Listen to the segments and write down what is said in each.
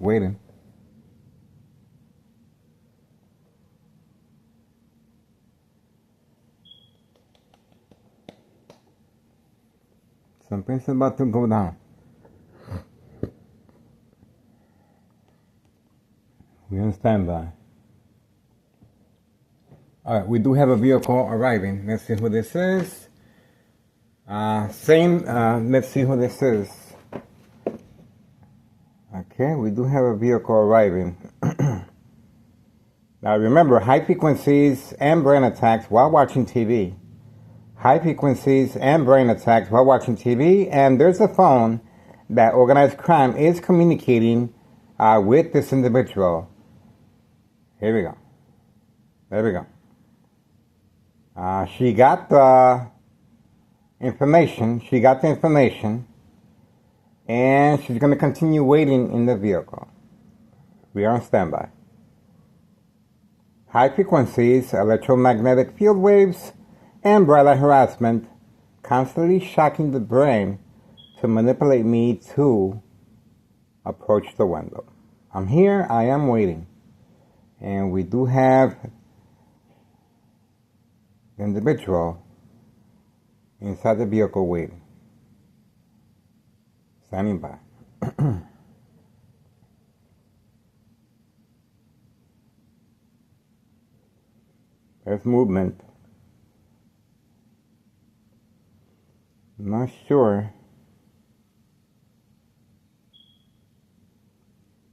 Waiting. Something's about to go down. We're on standby. Alright, we do have a vehicle arriving. Let's see who this is. Let's see who this is. Okay, we do have a vehicle arriving. Now remember, high frequencies and brain attacks while watching TV. High frequencies and brain attacks while watching TV, and there's a phone that organized crime is communicating with this individual. Here we go. There we go. She got the information. And she's going to continue waiting in the vehicle. We are on standby. High frequencies, electromagnetic field waves, and bright light harassment, constantly shocking the brain to manipulate me to approach the window. I'm here, I am waiting. And we do have the individual inside the vehicle waiting. Standing by. There's movement. Not sure.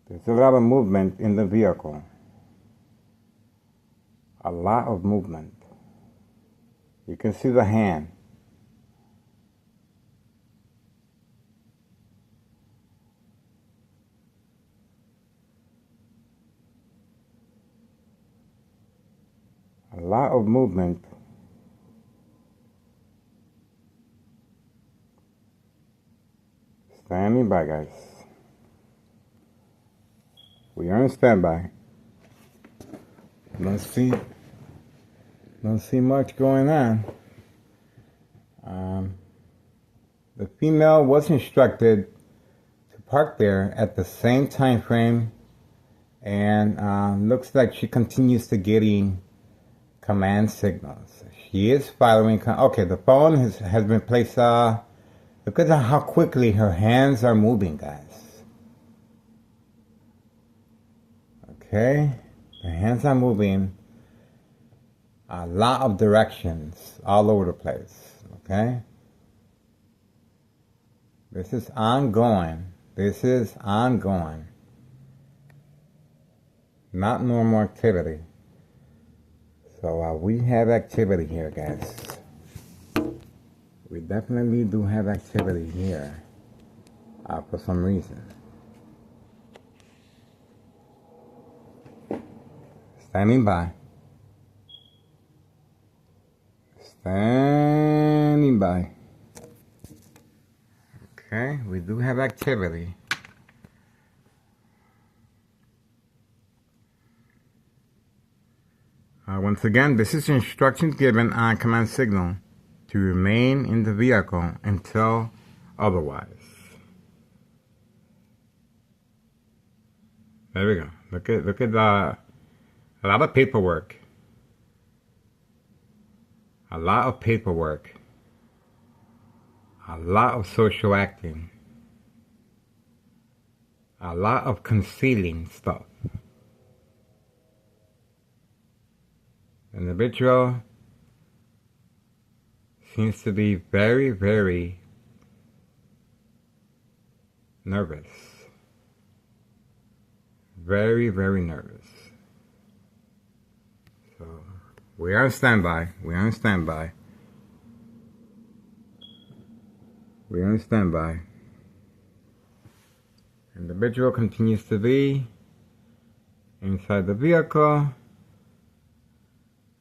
There's a lot of movement in the vehicle. A lot of movement. You can see the hand. A lot of movement. Standing by, guys. We are on standby. Don't see much going on. The female was instructed to park there at the same time frame, and looks like she continues to getting command signals. She is following. Okay, the phone has been placed. Look at how quickly her hands are moving, guys. Okay, the hands are moving a lot of directions all over the place. Okay, this is ongoing. Not normal activity. So we have activity here, guys. We definitely do have activity here for some reason. Standing by. Standing by. Okay, we do have activity. Once again, this is instructions given on command signal to remain in the vehicle until otherwise. There we go. Look at a lot of paperwork. A lot of paperwork. A lot of social acting. A lot of concealing stuff. The individual seems to be very, very nervous. Very, very nervous. So, we are on standby. We are on standby. We are on standby. Individual continues to be inside the vehicle.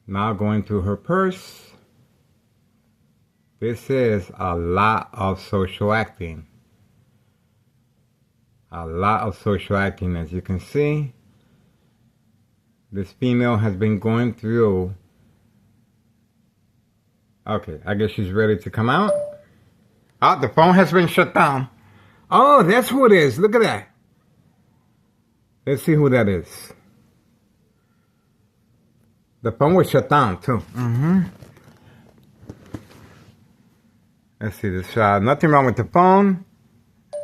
Now going through her purse. This is a lot of social acting. A lot of social acting, as you can see. This female has been going through. Okay, I guess she's ready to come out. Oh, the phone has been shut down. Oh, that's who it is. Look at that. Let's see who that is. The phone was shut down too. Let's see this. Nothing wrong with the phone.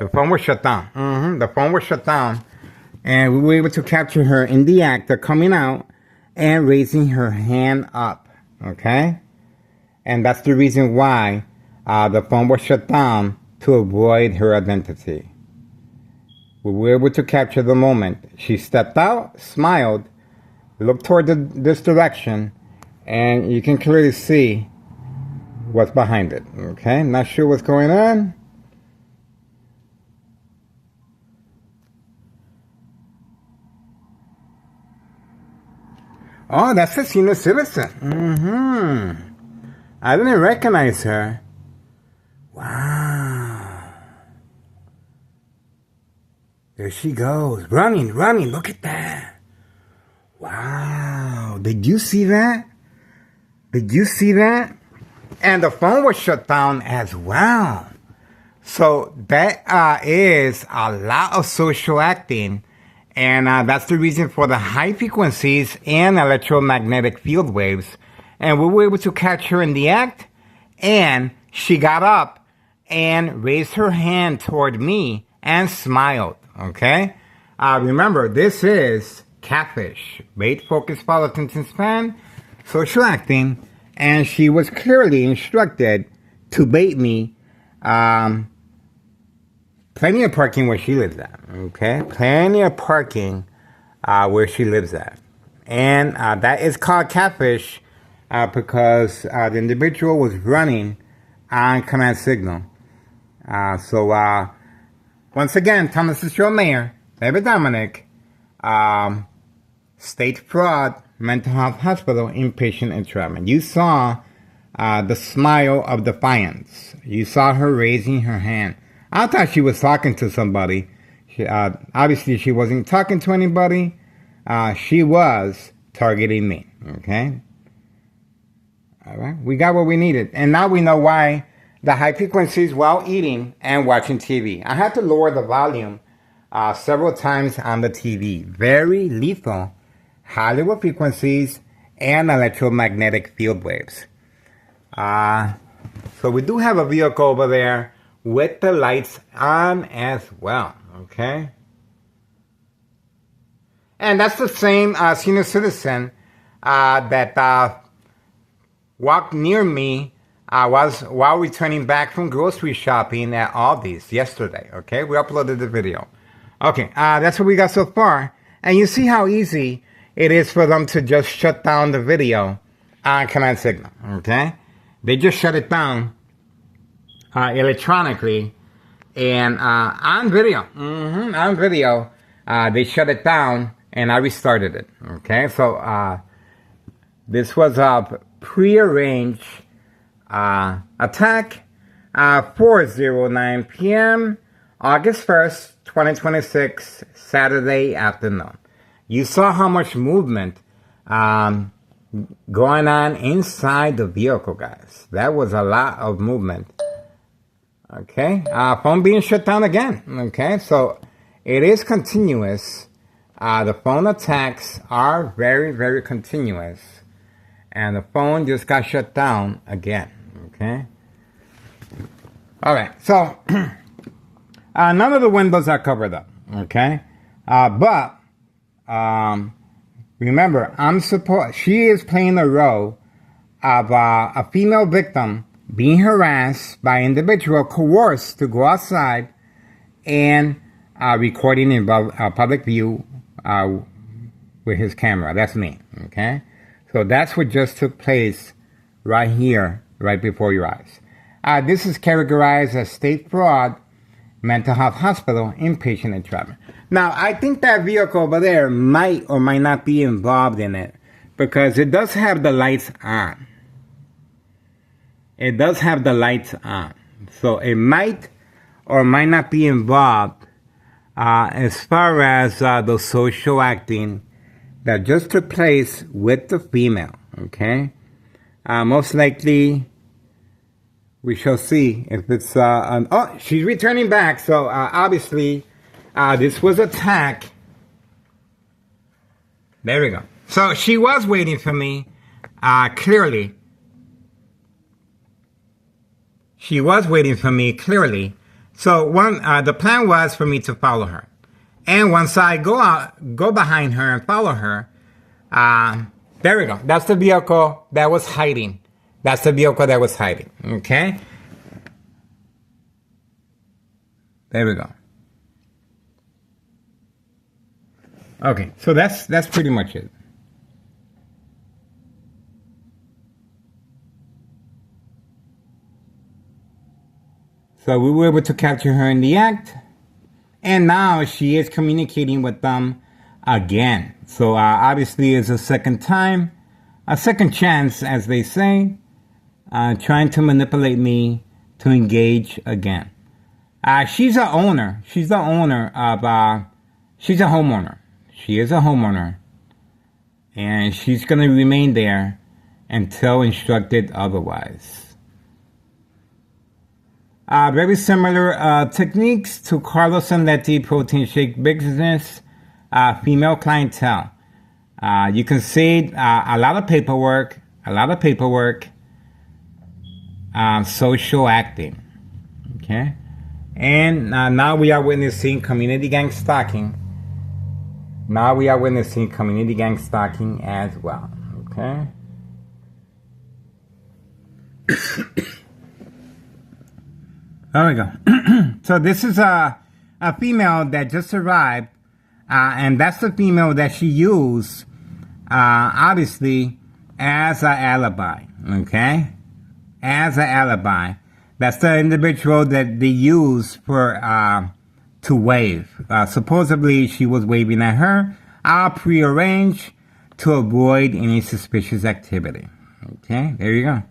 The phone was shut down. The phone was shut down. And we were able to capture her in the act of coming out and raising her hand up. Okay? And that's the reason why the phone was shut down, to avoid her identity. We were able to capture the moment. She stepped out, smiled, looked toward this direction, and you can clearly see what's behind it. Okay? Not sure what's going on. Oh, that's a senior citizen. I didn't recognize her. Wow. There she goes. Running. Look at that. Wow. Did you see that? And the phone was shut down as well. So that is a lot of social acting. And that's the reason for the high frequencies and electromagnetic field waves. And we were able to catch her in the act. And she got up and raised her hand toward me and smiled. Okay? Remember, this is catfish. Bait, focus, follow, attention span, social acting. And she was clearly instructed to bait me. Plenty of parking where she lives at, okay? Plenty of parking where she lives at. And that is called catfish because the individual was running on command signal. So once again, Thomas is your mayor, David Dominic, state fraud, mental health hospital, inpatient entrapment. You saw the smile of defiance. You saw her raising her hand. I thought she was talking to somebody. Obviously, she wasn't talking to anybody. She was targeting me. Okay? All right. We got what we needed. And now we know why the high frequencies while eating and watching TV. I had to lower the volume several times on the TV. Very lethal Hollywood frequencies and electromagnetic field waves. So we do have a vehicle over there with the lights on as well, okay? And that's the same senior citizen that walked near me while returning back from grocery shopping at Aldi's yesterday, okay? We uploaded the video. Okay, that's what we got so far. And you see how easy it is for them to just shut down the video on command signal, okay? They just shut it down electronically and on video. On video, they shut it down and I restarted it. Okay, so this was a prearranged attack, 4:09 p.m. August 1st, 2026, Saturday afternoon. You saw how much movement going on inside the vehicle, guys. That was a lot of movement. Okay, phone being shut down again. Okay, so it is continuous. The phone attacks are very, very continuous. And the phone just got shut down again. Okay. All right, so none of the windows are covered up. Okay, but remember, she is playing the role of a female victim being harassed by an individual coerced to go outside and recording in public view with his camera. That's me, okay? So that's what just took place right here, right before your eyes. This is categorized as state fraud, mental health hospital, inpatient entrapment. Now, I think that vehicle over there might or might not be involved in it because it does have the lights on. It does have the lights on. So it might or might not be involved as far as the social acting that just took place with the female. Okay? Most likely, we shall see if it's... oh, she's returning back. So obviously, this was attack There we go. So she was waiting for me, clearly. She was waiting for me, clearly. So the plan was for me to follow her. And once I go behind her and follow her, there we go. That's the vehicle that was hiding. That's the vehicle that was hiding. Okay? There we go. Okay, so that's pretty much it. So we were able to capture her in the act. And now she is communicating with them again. So obviously it's a second time, a second chance, as they say, trying to manipulate me to engage again. She's a owner. She's the owner of, she's a homeowner. She is a homeowner. And she's going to remain there until instructed otherwise. Very similar techniques to Carlos and Letty protein shake business, female clientele. You can see a lot of paperwork, social acting. Okay? And now we are witnessing community gang stalking. Now we are witnessing community gang stalking as well. Okay? There we go. So this is a female that just arrived, and that's the female that she used, obviously, as an alibi. Okay? As an alibi. That's the individual that they use for to wave. Supposedly, she was waving at her. I'll prearrange to avoid any suspicious activity. Okay? There you go.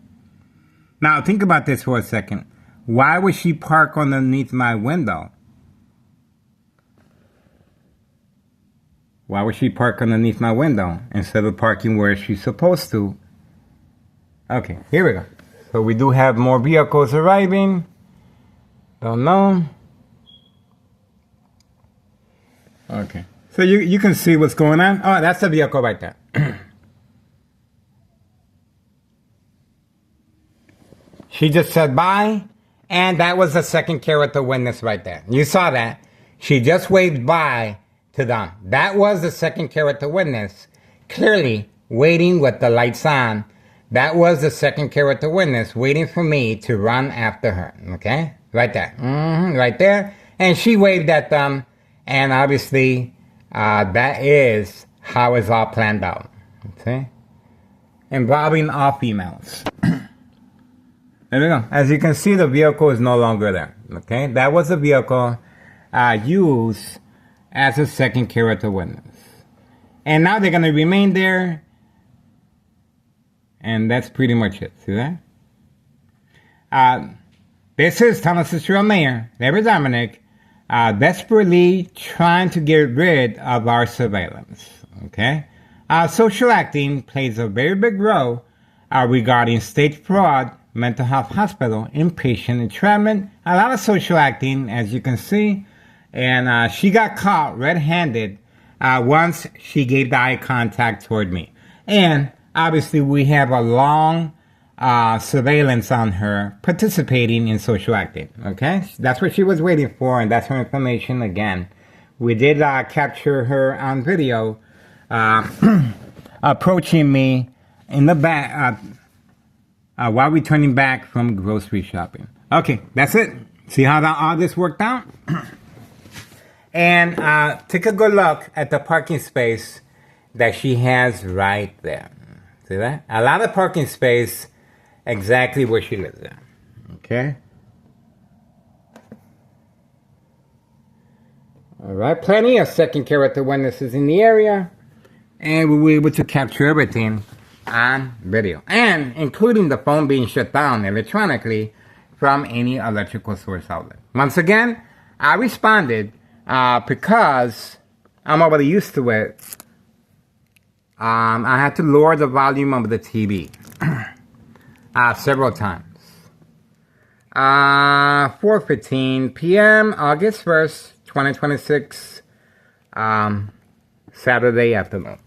Now, think about this for a second. Why would she park underneath my window? Why would she park underneath my window instead of parking where she's supposed to? Okay, here we go. So we do have more vehicles arriving. Don't know. Okay. So you can see what's going on. Oh, that's the vehicle right there. She just said bye. And that was the second character witness right there. You saw that. She just waved bye to them. That was the second character witness. Clearly waiting with the lights on. That was the second character witness waiting for me to run after her. Okay? Right there. Right there. And she waved at them. And obviously, that is how it's all planned out. Okay? Involving all females. There we go. As you can see, the vehicle is no longer there. Okay? That was the vehicle used as a second character witness. And now they're going to remain there. And that's pretty much it. See that? This is Thomas Cicero Mayor, David Dominic, desperately trying to get rid of our surveillance. Okay? Social acting plays a very big role regarding state fraud, mental health hospital, inpatient entrapment, a lot of social acting, as you can see. And she got caught red-handed once she gave the eye contact toward me. And obviously we have a long surveillance on her participating in social acting. Okay? That's what she was waiting for, and that's her information again. We did capture her on video approaching me in the back while returning back from grocery shopping. Okay, that's it. See how all this worked out? And take a good look at the parking space that she has right there. See that? A lot of parking space exactly where she lives at. Okay? Alright, plenty of second character witnesses in the area. And we were able to capture everything on video, and including the phone being shut down electronically from any electrical source outlet. Once again, I responded because I'm already used to it. I had to lower the volume of the TV several times. 4:15 p.m. August 1st, 2026, Saturday afternoon.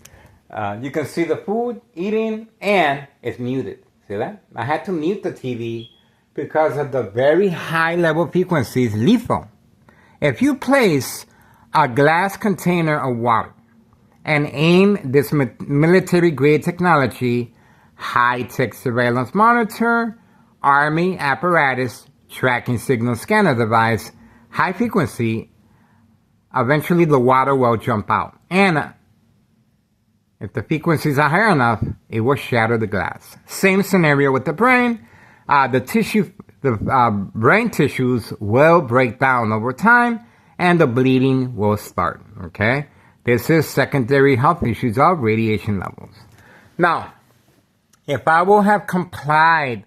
You can see the food eating, and it's muted. See that? I had to mute the TV because of the very high level frequencies, lethal. If you place a glass container of water and aim this military grade technology, high-tech surveillance monitor, army apparatus, tracking signal scanner device, high frequency, eventually the water will jump out. And if the frequencies are high enough, it will shatter the glass. Same scenario with the brain. The brain tissues will break down over time, and the bleeding will start. Okay, this is secondary health issues of radiation levels. Now, if I will have complied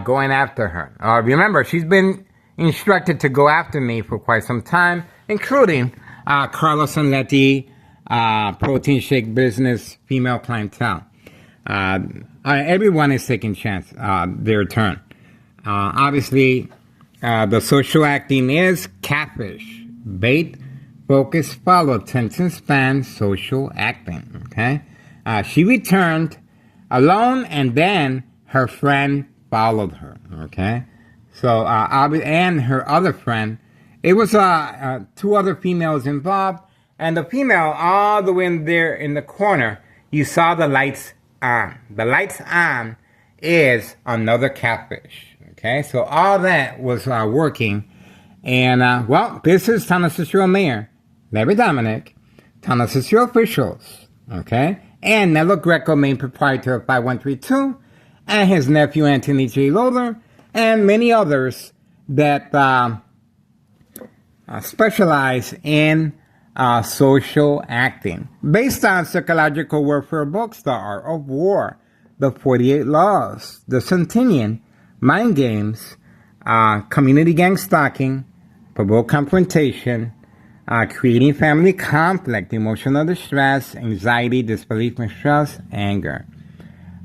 going after her, remember she's been instructed to go after me for quite some time, including Carlos and Letty, protein shake business, female clientele. Everyone is taking chance, their turn. Obviously, the social acting is catfish, bait, focus, follow, attention span, social acting. Okay, she returned alone, and then her friend followed her. Okay, so and her other friend. It was two other females involved, and the female all the way in there in the corner. You saw the lights on. The lights on is another catfish. Okay, so all that was working. And, well, this is Tanasistro Mayor, Larry Dominic, Tanasistro officials, okay, and Nello Greco, main proprietor of 5132, and his nephew Anthony J. Loader, and many others that specialize in social acting. Based on psychological warfare books, The Art of War, The 48 Laws, The Centennial, Mind Games, Community Gang Stalking, Provoke Confrontation, Creating Family Conflict, Emotional Distress, Anxiety, Disbelief, Mistrust, Anger.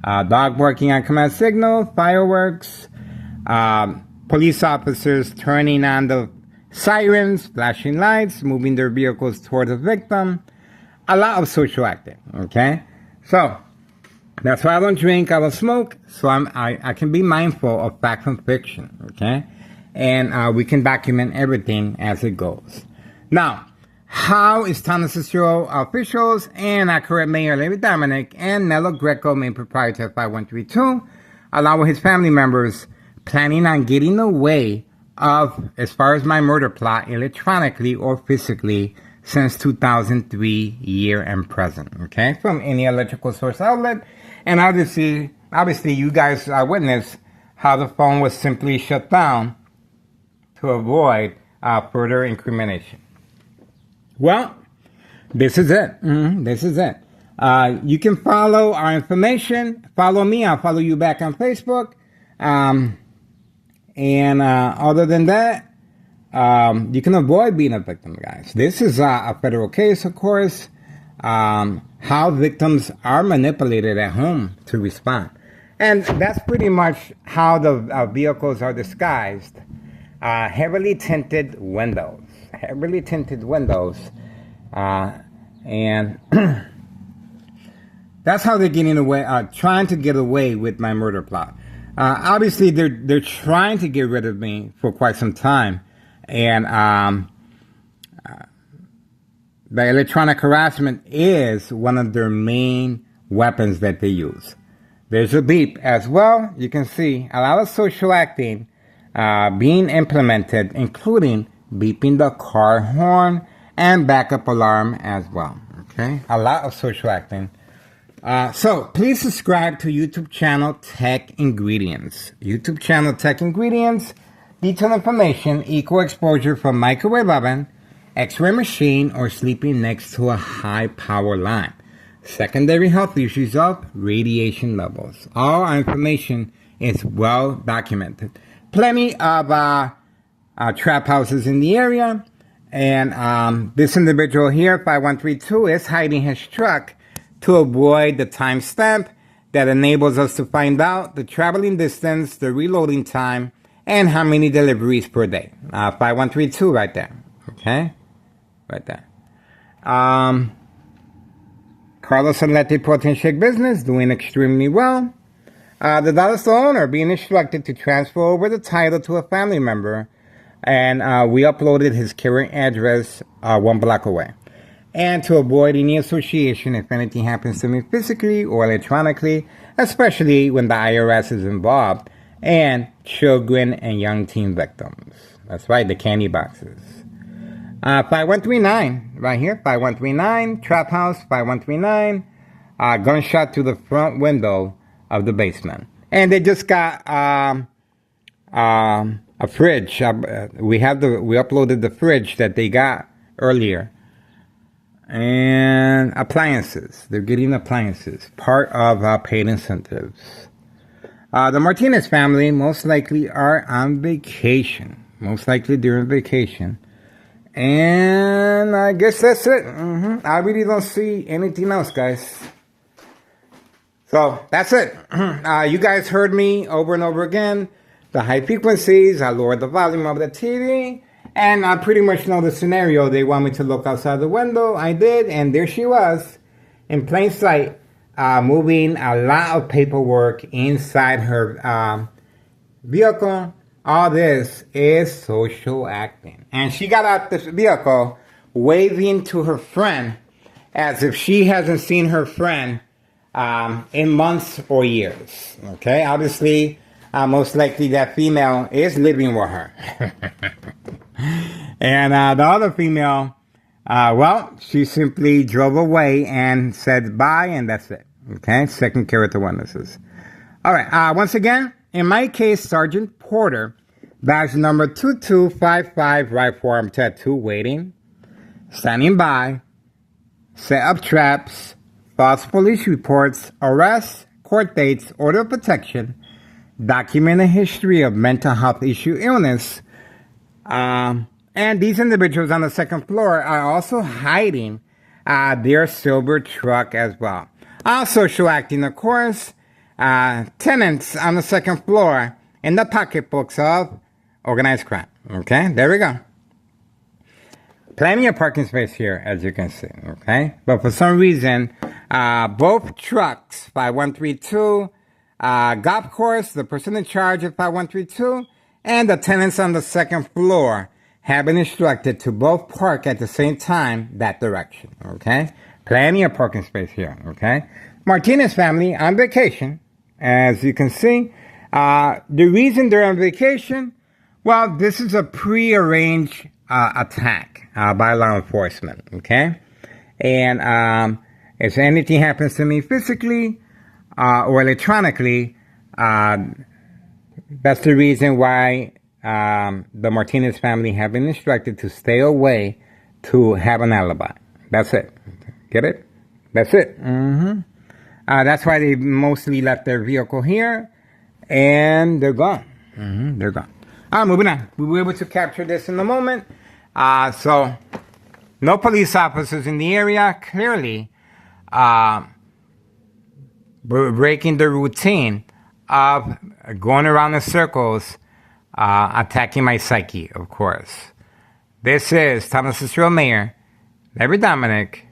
Dog barking on command signal, fireworks, police officers turning on the sirens, flashing lights, moving their vehicles toward the victim. A lot of social acting, okay? So, that's why I don't drink, I don't smoke, so I can be mindful of fact and fiction, okay? And we can document everything as it goes. Now, how is Tanasistro officials and current Mayor Larry Dominic and Nello Greco, main proprietor of 5132, along with his family members, planning on getting away of, as far as my murder plot, electronically or physically, since 2003 year and present, okay? From any electrical source outlet. And obviously you guys witnessed how the phone was simply shut down to avoid further incrimination. Well, this is it. This is it. You can follow our information. Follow me. I'll follow you back on Facebook. And other than that, you can avoid being a victim, guys. This is a federal case, of course. How victims are manipulated at home to respond. And that's pretty much how the vehicles are disguised. Heavily tinted windows. Heavily tinted windows. And that's how they're getting away, trying to get away with my murder plot. Obviously, they're trying to get rid of me for quite some time. And the electronic harassment is one of their main weapons that they use. There's a beep as well. You can see a lot of social acting being implemented, including beeping the car horn and backup alarm as well. Okay, a lot of social acting. So please subscribe to YouTube channel Tech Ingredients. YouTube channel Tech Ingredients. Detailed information, equal exposure from microwave oven, X-ray machine, or sleeping next to a high power line. Secondary health issues of radiation levels. All our information is well documented. Plenty of trap houses in the area. And this individual here, 5132, is hiding his truck to avoid the timestamp that enables us to find out the traveling distance, the reloading time, and how many deliveries per day. 5132 right there. Okay? Right there. Carlos selected protein shake business, doing extremely well. The dollar store owner being instructed to transfer over the title to a family member, and we uploaded his current address 1 block away. And to avoid any association if anything happens to me physically or electronically, especially when the IRS is involved, and children and young teen victims. That's right, the candy boxes. 5139, right here, 5139, Trap House, 5139, gunshot to the front window of the basement. And they just got a fridge. We uploaded the fridge that they got earlier. And appliances. They're getting appliances. Part of paid incentives. The Martinez family most likely are on vacation. Most likely during vacation. And I guess that's it. I really don't see anything else, guys. So that's it. You guys heard me over and over again. The high frequencies. I lowered the volume of the TV. And I pretty much know the scenario. They want me to look outside the window. I did, and there she was, in plain sight, moving a lot of paperwork inside her vehicle. All this is social acting. And she got out this vehicle waving to her friend as if she hasn't seen her friend in months or years. Okay, obviously, most likely that female is living with her. And the other female, well, she simply drove away and said bye, and that's it. Okay, second character witnesses. All right, once again, in my case, Sergeant Porter, badge number 2255, right forearm tattoo, waiting, standing by, set up traps, false police reports, arrests, court dates, order of protection, document a history of mental health issue illness, and these individuals on the second floor are also hiding their silver truck as well. Social acting, of course, tenants on the second floor in the pocketbooks of organized crime. Okay, there we go. Plenty of parking space here, as you can see. Okay, but for some reason, both trucks, 5132, golf course, the person in charge of 5132, and the tenants on the second floor have been instructed to both park at the same time that direction. Okay, plenty of parking space here. Okay, Martinez family on vacation, as you can see. The reason they're on vacation, well, this is a pre-arranged attack by law enforcement. Okay, and if anything happens to me physically or electronically, that's the reason why the Martinez family have been instructed to stay away to have an alibi. That's it. Get it? That's it. That's why they mostly left their vehicle here, and they're gone. They're gone. Moving on. We were able to capture this in a moment. So, no police officers in the area. Clearly, breaking the routine of going around in circles, attacking my psyche, of course. This is Thomas Cicero Mayor, Larry Dominic,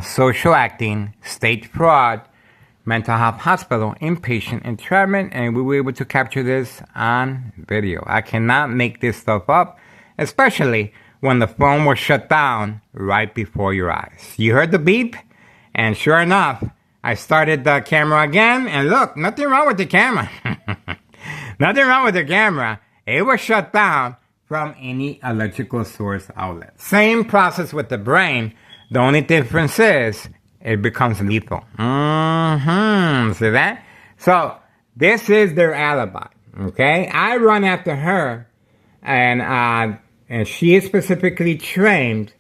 social acting, state fraud, mental health hospital, inpatient entrapment, and we were able to capture this on video. I cannot make this stuff up, especially when the phone was shut down right before your eyes. You heard the beep, and sure enough, I started the camera again, and look, nothing wrong with the camera. Nothing wrong with the camera. It was shut down from any electrical source outlet. Same process with the brain. The only difference is it becomes lethal. See that? So this is their alibi. Okay, I run after her, and she is specifically trained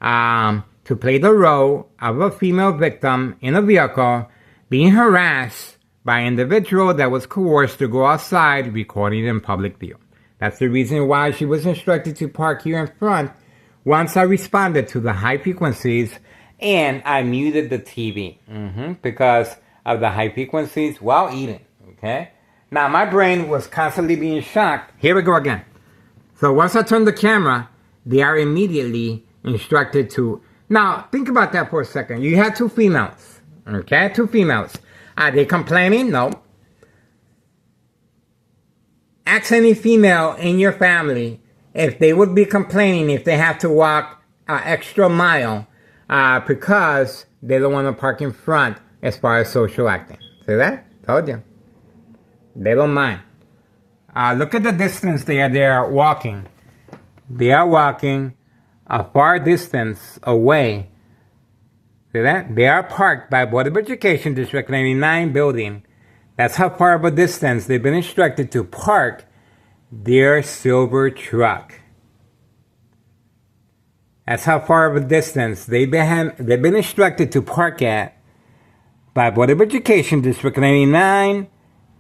to play the role of a female victim in a vehicle being harassed by an individual that was coerced to go outside recording in public view. That's the reason why she was instructed to park here in front once I responded to the high frequencies and I muted the TV because of the high frequencies while eating. Okay? Now, my brain was constantly being shocked. Here we go again. So once I turn the camera, they are immediately instructed to Now, think about that for a second. You have two females. Okay, two females. Are they complaining? No. Ask any female in your family if they would be complaining if they have to walk an extra mile because they don't want to park in front as far as social acting. See that? Told you. They don't mind. Look at the distance they are walking. They are walking a far distance away. See that? They are parked by Board of Education District 99 building. That's how far of a distance they've been instructed to park their silver truck. That's how far of a distance they've been instructed to park at by Board of Education District 99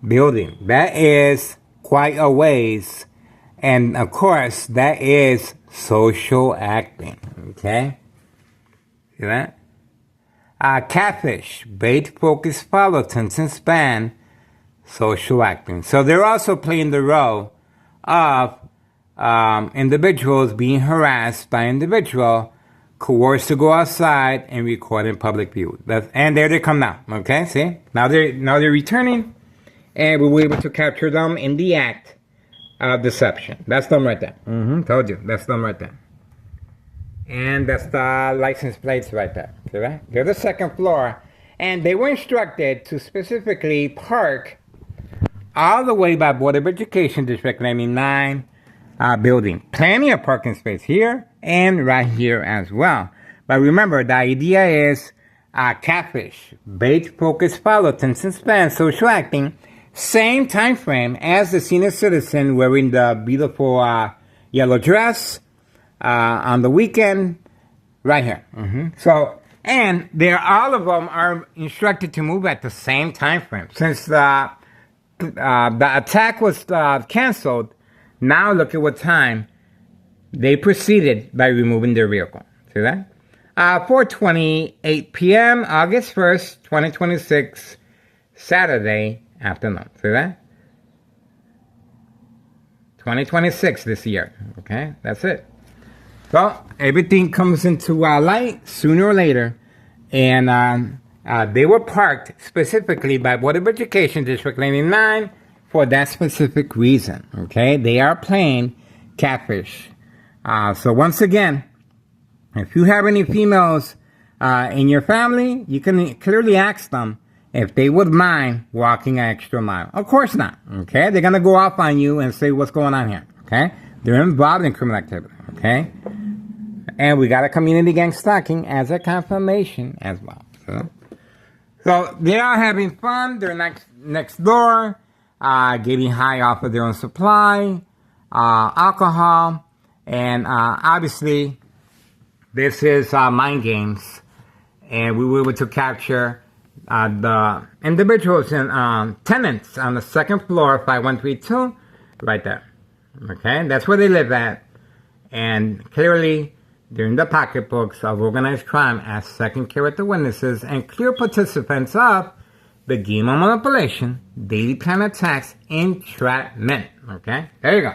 building. That is quite a ways. And of course, that is social acting. Okay? See that? Catfish, bait, focus, follow, attention span, social acting. So they're also playing the role of individuals being harassed by individual, coerced to go outside and record in public view. And there they come now. Okay, see? Now they're returning, and we were able to capture them in the act of deception. That's them right there. Told you. That's them right there. And that's the license plates right there. See that? They're the second floor. And they were instructed to specifically park all the way by Board of Education District 99 building. Plenty of parking space here and right here as well. But remember, the idea is catfish, bait, focus, follow, attention span, social acting. Same time frame as the senior citizen wearing the beautiful yellow dress on the weekend, right here. So, and all of them are instructed to move at the same time frame. Since the attack was canceled, now look at what time they proceeded by removing their vehicle. See that? 4:28 p.m., August 1st, 2026, Saturday afternoon. See that? 2026 this year. Okay, that's it. So everything comes into light sooner or later, and they were parked specifically by Board of Education District 99 for that specific reason. Okay, they are playing catfish. So once again, if you have any females in your family, you can clearly ask them if they would mind walking an extra mile. Of course not. Okay, they're gonna go off on you and say what's going on here. Okay, they're involved in criminal activity. Okay. And we got a community gang stalking as a confirmation as well. So they are having fun. They're next door, getting high off of their own supply, alcohol, and obviously this is mind games. And we were able to capture the individuals and tenants on the second floor, 5132, right there. Okay, that's where they live at. And clearly, during the pocketbooks of organized crime as second character witnesses and clear participants of the game of manipulation, daily plan attacks, entrapment. Okay, there you go.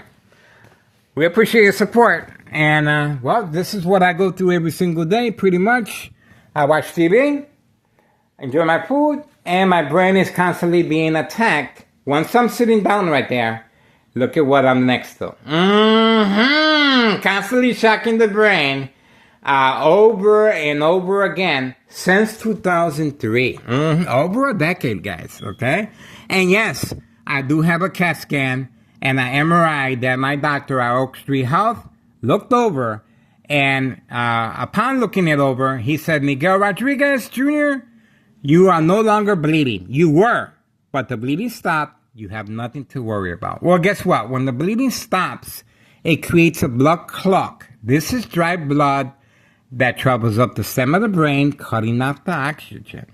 We appreciate your support. And, well, this is what I go through every single day, pretty much. I watch TV, enjoy my food, and my brain is constantly being attacked. Once I'm sitting down right there, look at what I'm next to. Constantly shocking the brain over and over again since 2003. Over a decade, guys, okay? And yes, I do have a CAT scan and an MRI that my doctor at Oak Street Health looked over. And upon looking it over, he said, Miguel Rodriguez Jr., you are no longer bleeding. You were, but the bleeding stopped. You have nothing to worry about. Well, guess what? When the bleeding stops, it creates a blood clot. This is dry blood that travels up the stem of the brain, cutting off the oxygen.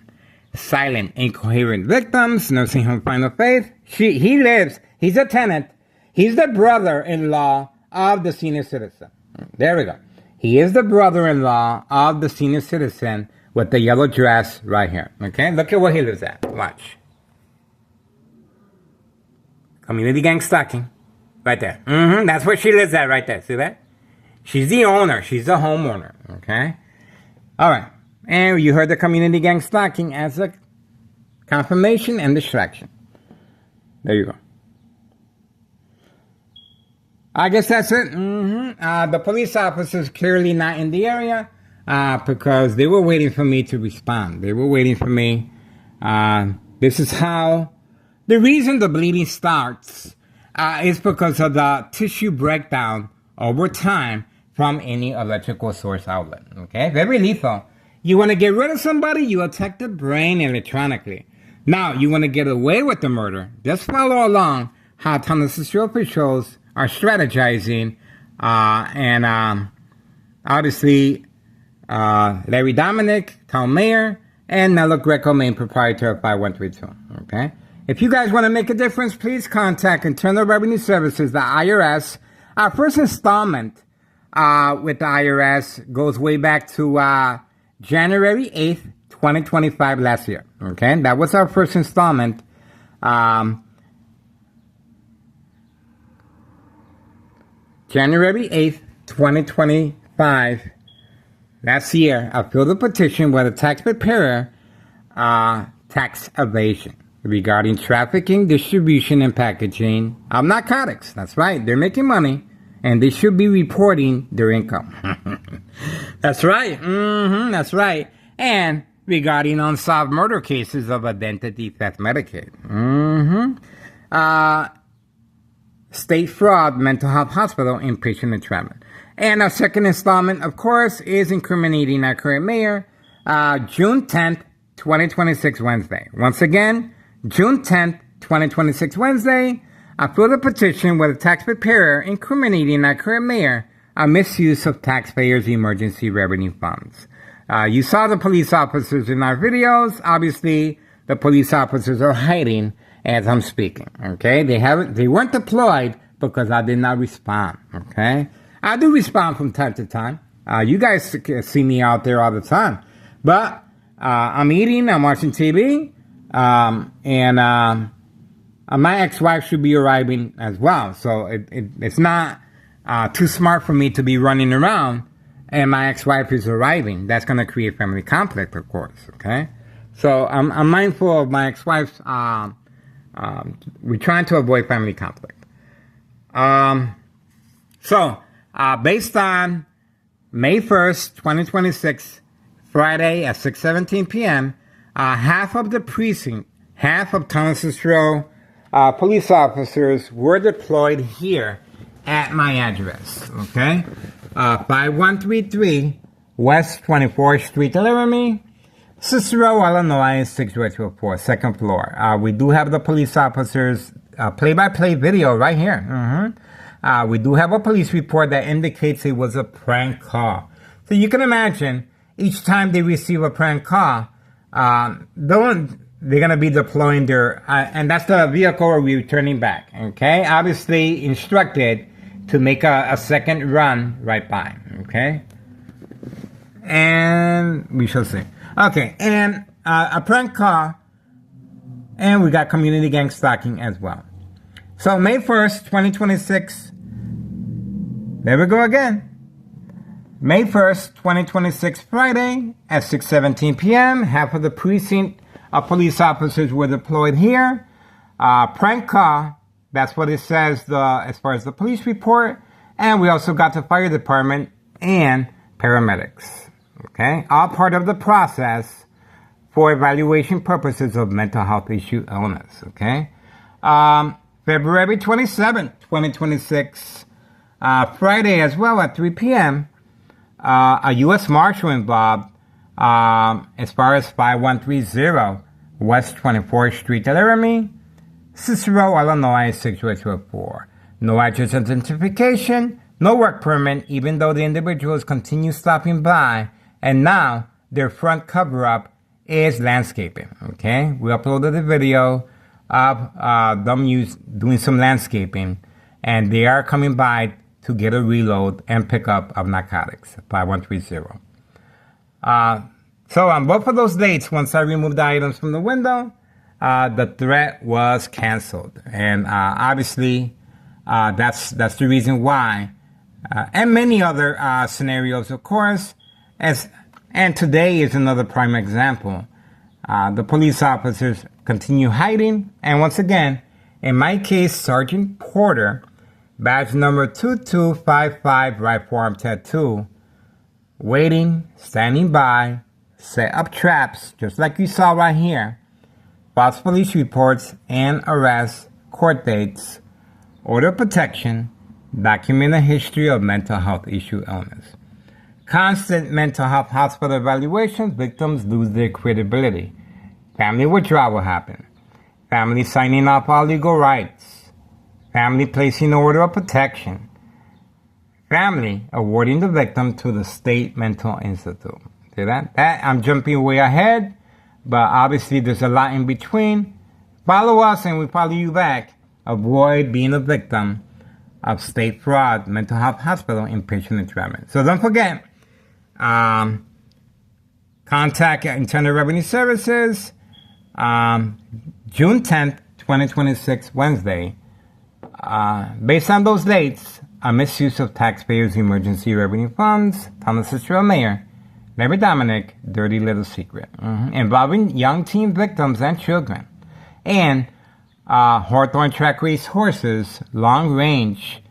Silent, incoherent victims, nursing home final faith. He lives. He's a tenant. He's the brother-in-law of the senior citizen. There we go. He is the brother-in-law of the senior citizen with the yellow dress right here. Okay, look at where he lives at. Watch. Community gang stalking. Right there. That's where she lives at right there. See that? She's the owner. She's the homeowner. Okay? All right. And you heard the community gang stalking as a confirmation and distraction. There you go. I guess that's it. The police officers clearly not in the area because they were waiting for me to respond. They were waiting for me. This is how the reason the bleeding starts is because of the tissue breakdown over time from any electrical source outlet. Okay, very lethal. You want to get rid of somebody, you attack the brain electronically. Now, you want to get away with the murder. Just follow along how Tennessee officials are strategizing, and obviously Larry Dominic, town mayor, and Nello Greco, main proprietor of 5132. Okay? If you guys want to make a difference, please contact Internal Revenue Services, the IRS. Our first installment with the IRS goes way back to January 8th, 2025 last year. Okay? That was our first installment. January 8th, 2025, last year, I filled a petition with a tax preparer, tax evasion regarding trafficking, distribution, and packaging of narcotics. That's right. They're making money, and they should be reporting their income. That's right. That's right. And regarding unsolved murder cases of identity theft Medicaid. State fraud, mental health hospital, inpatient entrapment. And our second installment, of course, is incriminating our current mayor, June 10th, 2026, Wednesday. Once again, June 10th, 2026, Wednesday, I filed a petition with a tax preparer incriminating our current mayor a misuse of taxpayers' emergency revenue funds. You saw the police officers in our videos. Obviously, the police officers are hiding as I'm speaking, okay? They weren't deployed because I did not respond, okay? I do respond from time to time. You guys see me out there all the time. But I'm eating, I'm watching TV, and my ex-wife should be arriving as well. So it's not too smart for me to be running around and my ex-wife is arriving. That's going to create family conflict, of course, okay? So I'm mindful of my ex-wife's... we're trying to avoid family conflict. Based on May 1st, 2026, Friday at 6:17 p.m., half of the precinct, half of Townsend Row police officers were deployed here at my address, okay? 5133 West 24th Street, Laramie, Cicero, Illinois, 60204, second floor. We do have the police officers play-by-play video right here. We do have a police report that indicates it was a prank call. So you can imagine, each time they receive a prank call, they're going to be deploying their... and that's the vehicle we're returning back, okay? Obviously instructed to make a second run right by, okay? And we shall see. Okay, and a prank call, and we got community gang stalking as well. So May 1st, 2026, there we go again. May 1st, 2026, Friday at 6:17 p.m., half of the precinct of police officers were deployed here. Prank call, that's what it says as far as the police report, and we also got the fire department and paramedics. Okay, all part of the process for evaluation purposes of mental health issue illness. Okay, February 27th, 2026, Friday as well at 3 p.m., a U.S. Marshal involved as far as 5130 West 24th Street, Laramie, Cicero, Illinois, 60204. No address identification, no work permit, even though the individuals continue stopping by. And now their front cover-up is landscaping, okay? We uploaded a video of them doing some landscaping, and they are coming by to get a reload and pick up of narcotics, 5130. So on both of those dates, once I removed the items from the window, the threat was canceled. And obviously, that's the reason why. And many other scenarios, of course, as And today is another prime example. The police officers continue hiding, and once again, in my case, Sergeant Porter, badge number 2255, right forearm tattoo, waiting, standing by, set up traps, just like you saw right here, false police reports and arrests, court dates, order protection, document a history of mental health issue illness. Constant mental health hospital evaluations, victims lose their credibility. Family withdrawal will happen. Family signing off all legal rights. Family placing order of protection. Family awarding the victim to the State Mental Institute. See that? I'm jumping way ahead, but obviously there's a lot in between. Follow us and we follow you back. Avoid being a victim of state fraud, mental health hospital, inpatient entrapment. So don't forget, contact Internal Revenue Services, June 10th, 2026, Wednesday. Based on those dates, a misuse of taxpayers' emergency revenue funds, Thomas Fitzgerald Mayor, Larry Dominic, Dirty Little Secret, involving young teen victims and children, and Hawthorne Track Race horses, long range,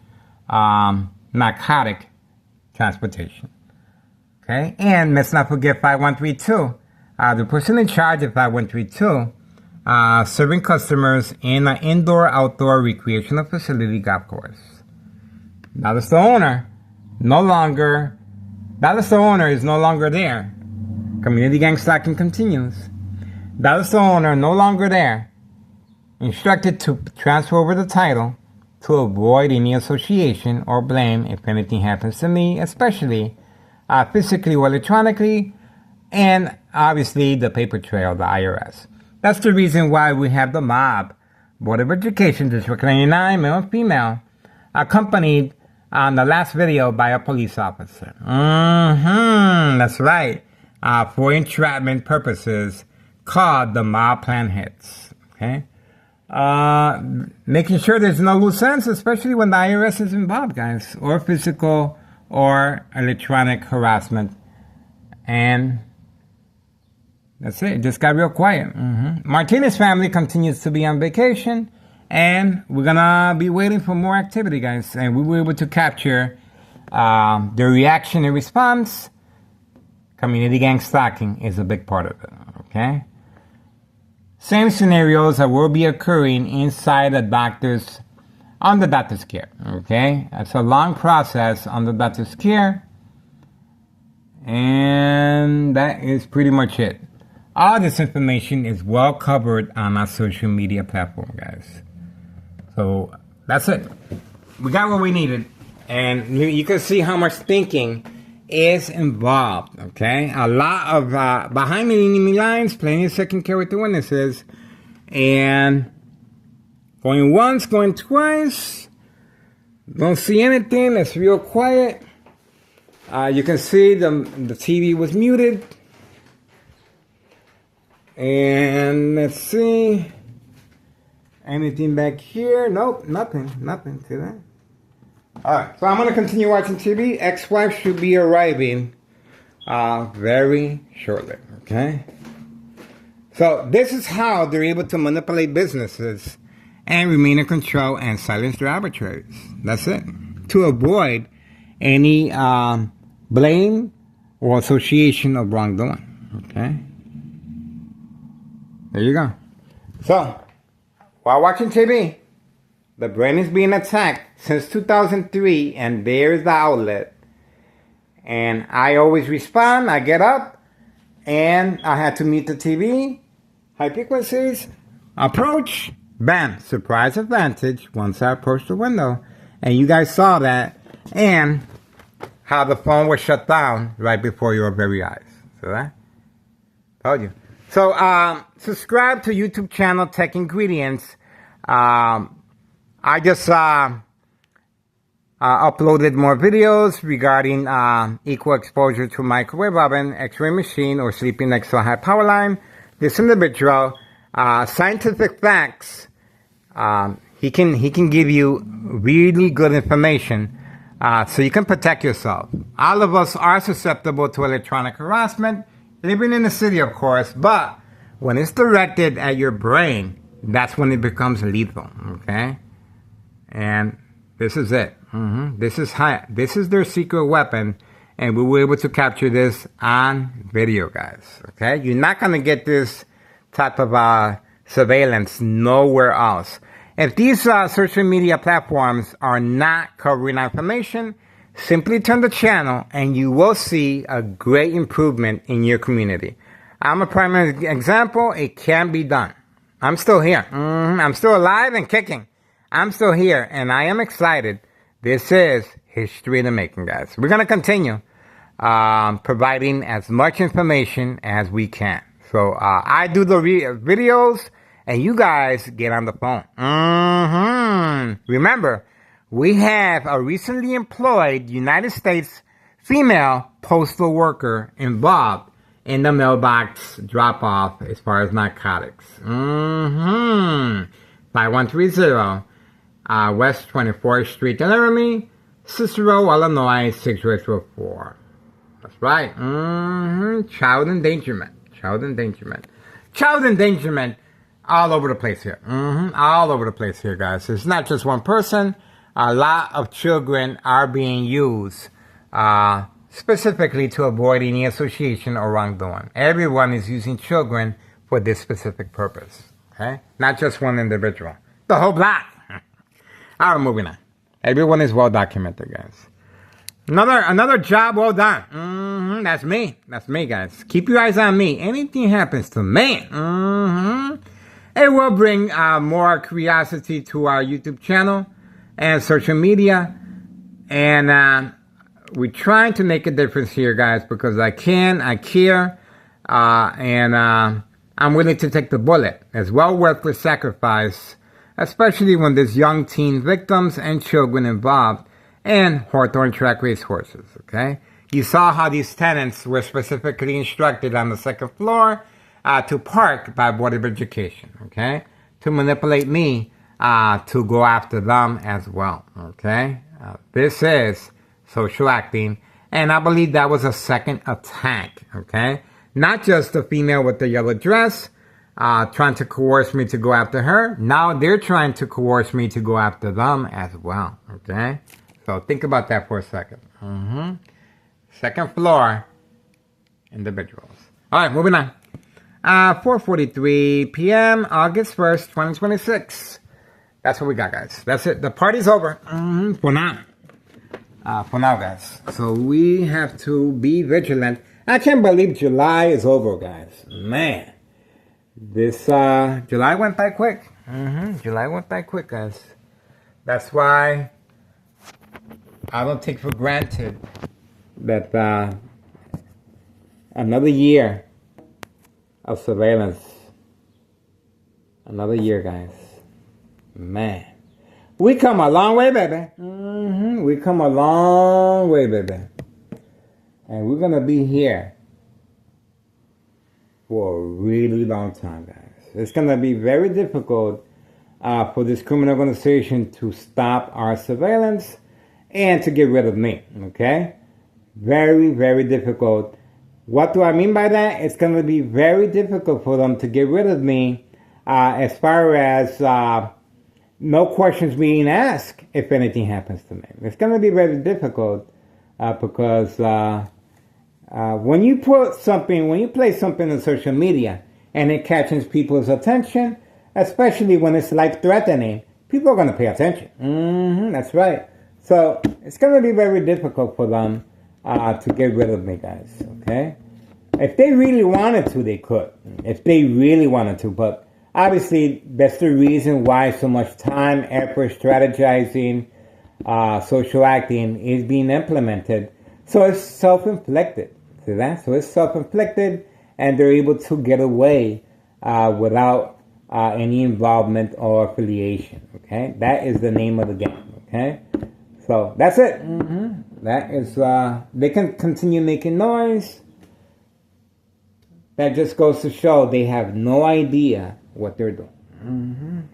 narcotic transportation. Okay, and let's not forget 5132. The person in charge of 5132, serving customers in an indoor-outdoor recreational facility golf course. Now that's the owner, is no longer there. Community gang stalking continues. That's the owner, no longer there. Instructed to transfer over the title to avoid any association or blame if anything happens to me, especially physically or electronically, and obviously the paper trail, the IRS. That's the reason why we have the mob, Board of Education, District 99, male and female, accompanied on the last video by a police officer. That's right. For entrapment purposes, called the mob plan hits. Okay? Making sure there's no loose ends, especially when the IRS is involved, guys, or physical or electronic harassment. And that's it. It just got real quiet. Martinez family continues to be on vacation, and we're gonna be waiting for more activity, guys. And we were able to capture the reaction and response. Community gang stalking is a big part of it. Okay. Same scenarios that will be occurring inside the doctor's care. Okay, it's a long process on the doctor's care, and that is pretty much it. All this information is well covered on our social media platform, guys. So that's it. We got what we needed, and you can see how much thinking is involved. Okay, a lot of behind the enemy lines, plenty of second character witnesses, and going once, going twice. Don't see anything. It's real quiet. You can see the TV was muted. And let's see. Anything back here? Nope, nothing. Nothing to that. Alright, so I'm going to continue watching TV. Ex-wife should be arriving very shortly. Okay? So this is how they're able to manipulate businesses and remain in control and silence their arbitraries. That's it. To avoid any blame or association of wrongdoing. Okay? There you go. So, while watching TV, the brain is being attacked since 2003, and there's the outlet. And I always respond. I get up, and I had to mute the TV. High frequencies. Approach. Bam. Surprise advantage once I approached the window. And you guys saw that. And how the phone was shut down right before your very eyes. So that? Told you. So, subscribe to YouTube channel Tech Ingredients. I just uploaded more videos regarding equal exposure to microwave oven, X-ray machine, or sleeping next to a high power line. This individual, scientific facts. He can give you really good information so you can protect yourself. All of us are susceptible to electronic harassment, living in the city, of course, but when it's directed at your brain, that's when it becomes lethal, okay? And this is it. This is their secret weapon, and we were able to capture this on video, guys, okay? You're not going to get this type of surveillance nowhere else. If these social media platforms are not covering information, simply turn the channel and you will see a great improvement in your community. I'm a primary example. It can be done. I'm still here. I'm still alive and kicking. I'm still here and I am excited. This is history in the making, guys. We're going to continue providing as much information as we can. So I do the videos and you guys get on the phone. Remember, we have a recently employed United States female postal worker involved in the mailbox drop-off as far as narcotics. 5130 West 24th Street, Laramie, Cicero, Illinois, 60804. That's right. Child endangerment. Child endangerment. Child endangerment all over the place here. All over the place here, guys. It's not just one person. A lot of children are being used specifically to avoid any association or wrongdoing. Everyone is using children for this specific purpose. Okay? Not just one individual. The whole block. All right, moving on. Everyone is well documented, guys. Another job well done. That's me. That's me, guys. Keep your eyes on me. Anything happens to me, it will bring more curiosity to our YouTube channel and social media. And we're trying to make a difference here, guys, because I care, and I'm willing to take the bullet. It's well worth the sacrifice, especially when there's young teen victims and children involved, and Hawthorne track race horses, okay? You saw how these tenants were specifically instructed on the second floor to park by Board of Education, okay? To manipulate me to go after them as well, okay? This is social acting, and I believe that was a second attack, okay? Not just the female with the yellow dress trying to coerce me to go after her. Now they're trying to coerce me to go after them as well, okay? So think about that for a second. Second floor individuals. All right, moving on. 4:43 p.m. August 1st, 2026. That's what we got, guys. That's it. The party's over for now. For now, guys. So we have to be vigilant. I can't believe July is over, guys. Man. This July went by quick. July went by quick, guys. That's why I don't take for granted that another year of surveillance. Another year, guys. Man. We come a long way, baby. We come a long way, baby. And we're going to be here for a really long time, guys. It's going to be very difficult for this criminal organization to stop our surveillance and to get rid of me, okay? Very, very difficult. What do I mean by that? It's going to be very difficult for them to get rid of me as far as no questions being asked if anything happens to me. It's going to be very difficult because when you place something on social media and it catches people's attention, especially when it's life-threatening, people are going to pay attention. That's right. So it's going to be very difficult for them to get rid of me, guys, okay? If they really wanted to, they could. If they really wanted to, but obviously that's the reason why so much time, effort, strategizing, social acting is being implemented. So it's self-inflicted. See that? So it's self-inflicted, and they're able to get away without any involvement or affiliation, okay? That is the name of the game, okay? So that's it. That is, they can continue making noise. That just goes to show they have no idea what they're doing.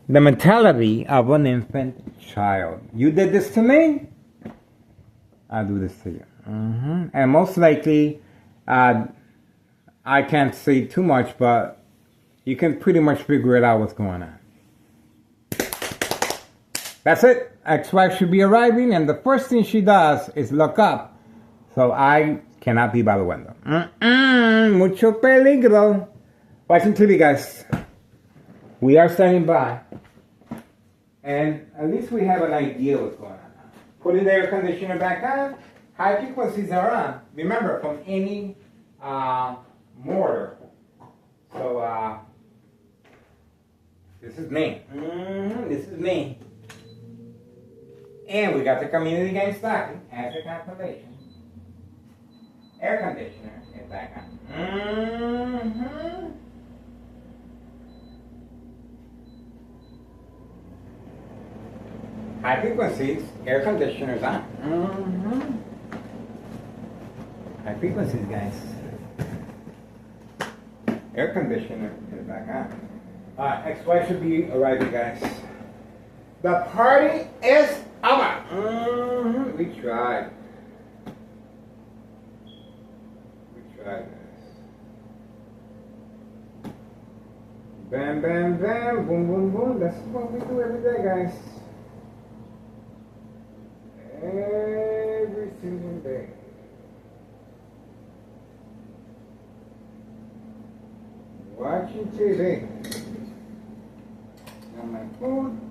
the mentality of an infant child. You did this to me, I'll do this to you. And most likely, I can't say too much, but you can pretty much figure it out what's going on. That's it. Ex-wife should be arriving, and the first thing she does is look up. So I cannot be by the window. Mucho peligro. Watching TV, guys. We are standing by. And at least we have an idea what's going on. Putting the air conditioner back on. High frequencies are on. Remember, from any mortar. So, this is me. This is me. And we got the community game stocking as a confirmation. Air conditioner is back on. High frequencies, air conditioners on. High frequencies, guys. Air conditioner is back on. Alright, ex-wife should be arriving, guys. The party is over. We tried. Guys. Bam, bam, bam, boom, boom, boom. That's what we do every day, guys. Every single day. Watching TV. On my phone.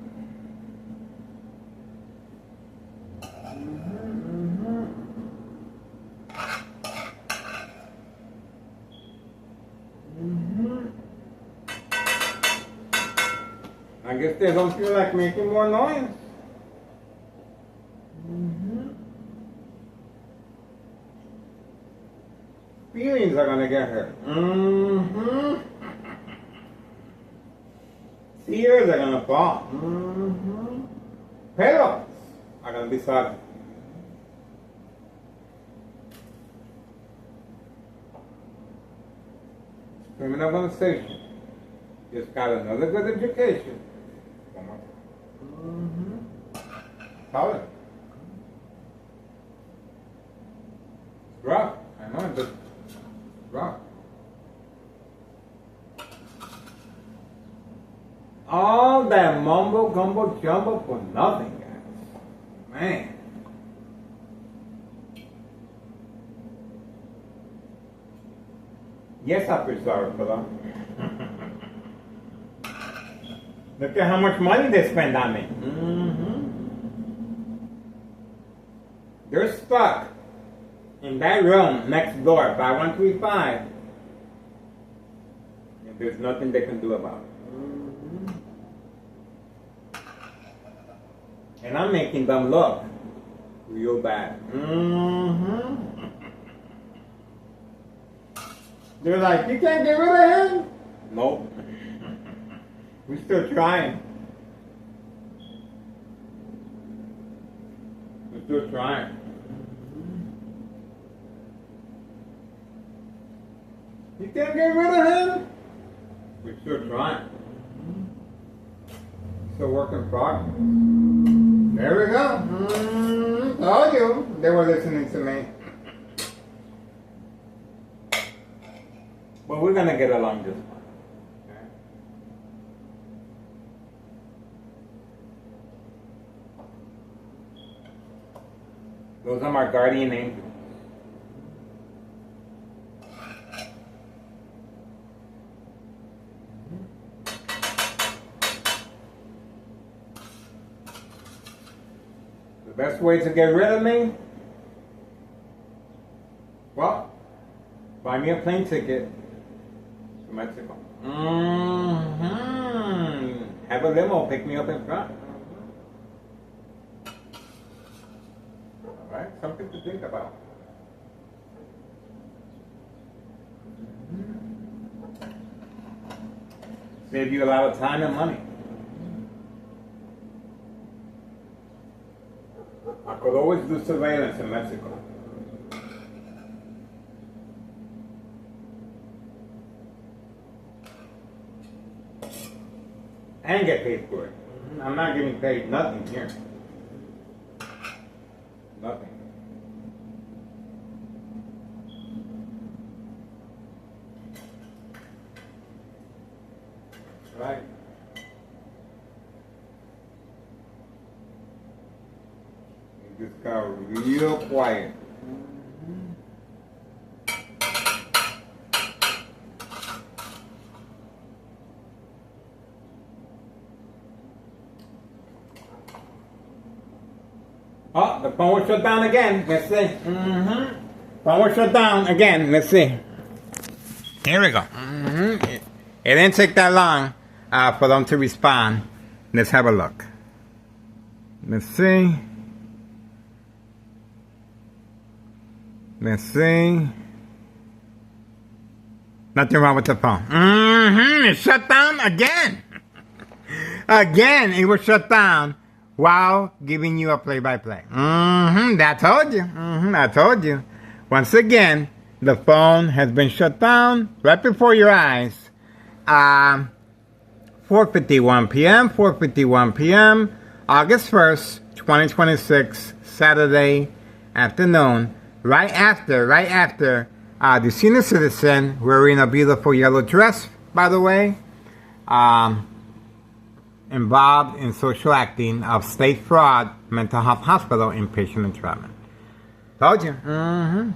I guess they don't feel like making more noise. Feelings are gonna get hurt. Tears are gonna fall. Pillows are gonna be soggy. Criminal on the station. Just got another good education. Solid. It's rough. I know, but it's rough. All that mumbo gumbo jumbo for nothing, guys. Man. Yes, I feel sorry for them. Look at how much money they spend on me. They're stuck in that room next door, 5135. And there's nothing they can do about it. And I'm making them look real bad. They're like, you can't get rid of him? Nope. We're still trying. We're still trying. You can't get rid of him? We're still trying. It's a work in progress. There we go. Told you they were listening to me. But we're gonna get along just fine. Those are my guardian angels. The best way to get rid of me? Well, buy me a plane ticket to Mexico. Have a limo pick me up in front. Alright, something to think about. Save you a lot of time and money. I could always do surveillance in Mexico. and get paid for it. I'm not getting paid nothing here. Nothing. Right? It just got real quiet. Oh, the phone was shut down again. Let's see. Phone was shut down again. Let's see. Here we go. It didn't take that long for them to respond. Let's have a look. Let's see. Let's see. Nothing wrong with the phone. It shut down again. Again, it was shut down while giving you a play-by-play. I told you. I told you. Once again, the phone has been shut down right before your eyes. 4:51 p.m., 4:51 p.m., August 1st, 2026, Saturday afternoon, right after the senior citizen wearing a beautiful yellow dress, by the way, involved in social acting of state fraud, mental health hospital, inpatient entrapment. Told you.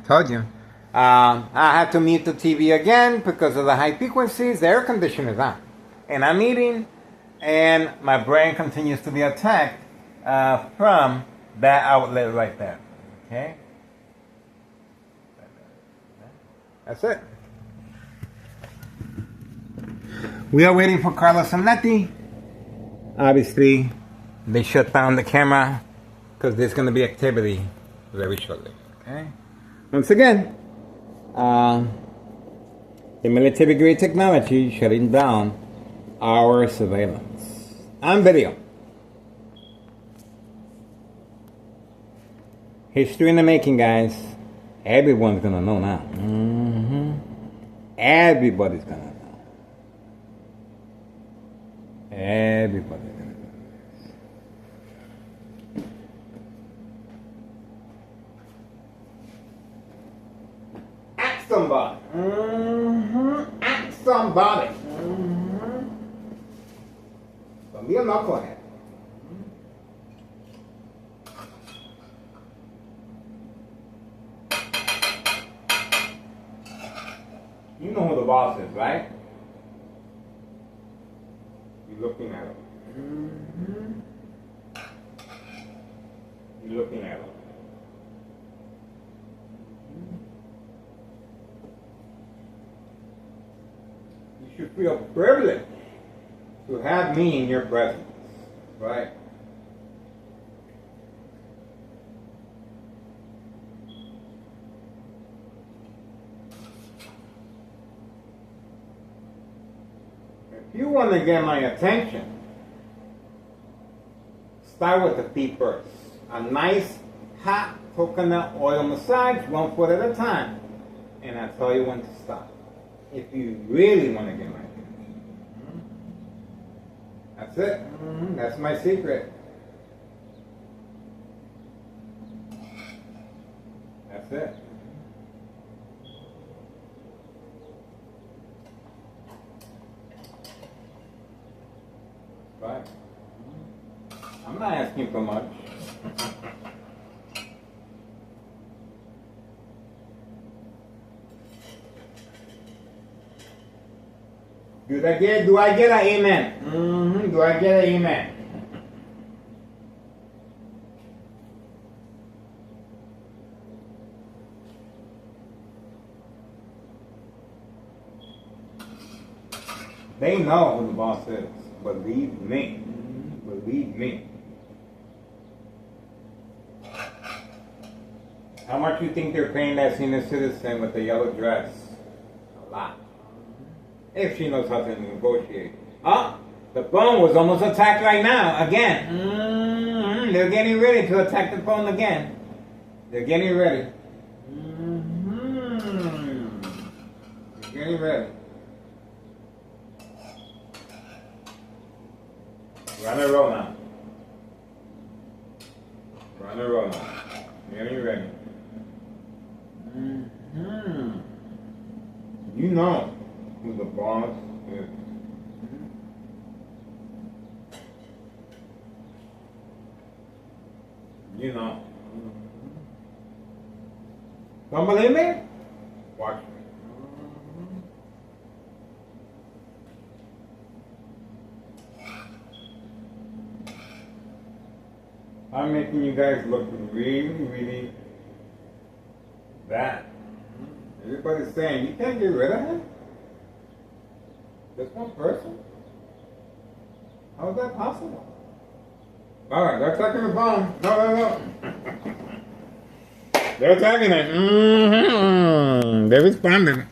Told you. I had to mute the TV again because of the high frequencies. The air conditioner is on. And I'm eating, and my brain continues to be attacked from that outlet right there. Okay? That's it. We are waiting for Carlos and Letty. Obviously, they shut down the camera because there's going to be activity very shortly. Okay? Once again, the military-grade technology shutting down our surveillance on video. History in the making, guys. Everyone's going to know now. Everybody's going to know. Everybody's going to know. Ask somebody. Ask somebody. Don't be a knucklehead. You know who the boss is, right? You're looking at him. You're looking at him. You should feel privileged to have me in your presence, right? If you want to get my attention, start with the feet first. A nice hot coconut oil massage, 1 foot at a time. And I'll tell you when to stop. If you really want to get my attention. That's it. That's my secret. That's it. Right. I'm not asking for much. Do I get an amen? Do I get an amen? They know who the boss is. Believe me. Believe me. How much do you think they're paying that senior citizen with the yellow dress? A lot. If she knows how to negotiate. The phone was almost attacked right now. Again. They're getting ready to attack the phone again. They're getting ready. They're getting ready. We're on a roll now. We're on a roll now. Getting ready. You know who the boss is. You know. Don't believe me? Watch me. I'm making you guys look really, really bad. Everybody's saying, you can't get rid of him? Just one person? How is that possible? Alright, they're attacking the phone. No. They're attacking it. They're responding.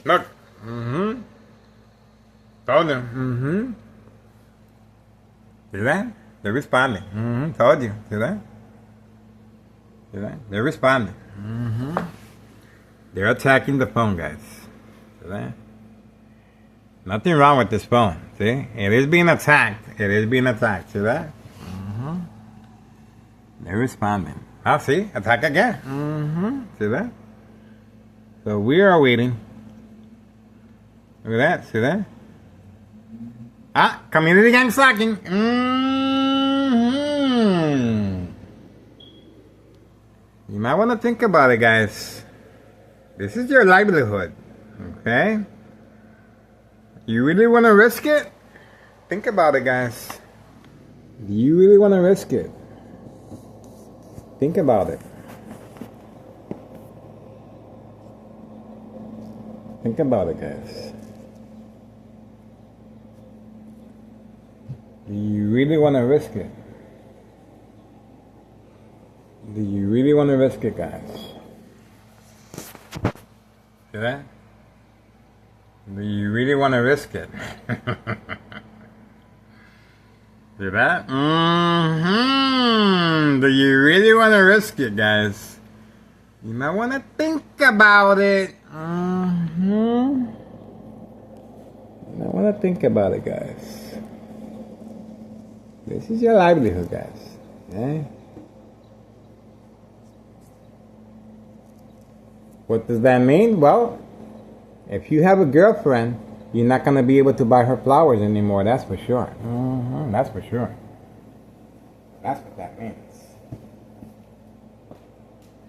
Look. Told them. See that? They're responding. Told you. See that? See that? They're responding. They're attacking the phone, guys. See that? Nothing wrong with this phone. See? It is being attacked. It is being attacked. See that? They're responding. Oh, see? Attack again. See that? So we are waiting. Look at that. See that? Ah, community gang slacking. You might want to think about it, guys. This is your livelihood. Okay? You really want to risk it? Think about it, guys. Do you really want to risk it? Think about it. Think about it, guys. Do you really want to risk it? Do you really want to risk it, guys? See that? Do you really want to risk it? See that? Do you really want to risk it, guys? You might want to think about it. You might want to think about it, guys. This is your livelihood, guys. Okay? What does that mean? Well, if you have a girlfriend, you're not going to be able to buy her flowers anymore, that's for sure. That's for sure. That's what that means.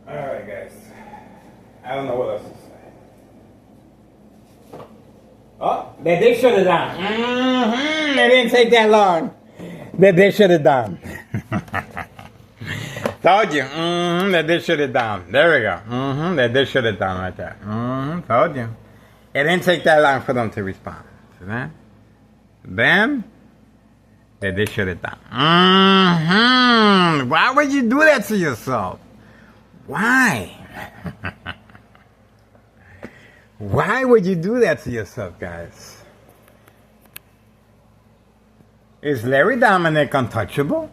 Alright, guys. I don't know what else to say. Oh, they did shut it down. It didn't take that long. They did shut it down. Told you. They did shut it down. There we go. They did shut it down right there. Told you. It didn't take that long for them to respond. See that? Then, they did shut it down. Why would you do that to yourself? Why? Why would you do that to yourself, guys? Is Larry Dominic untouchable?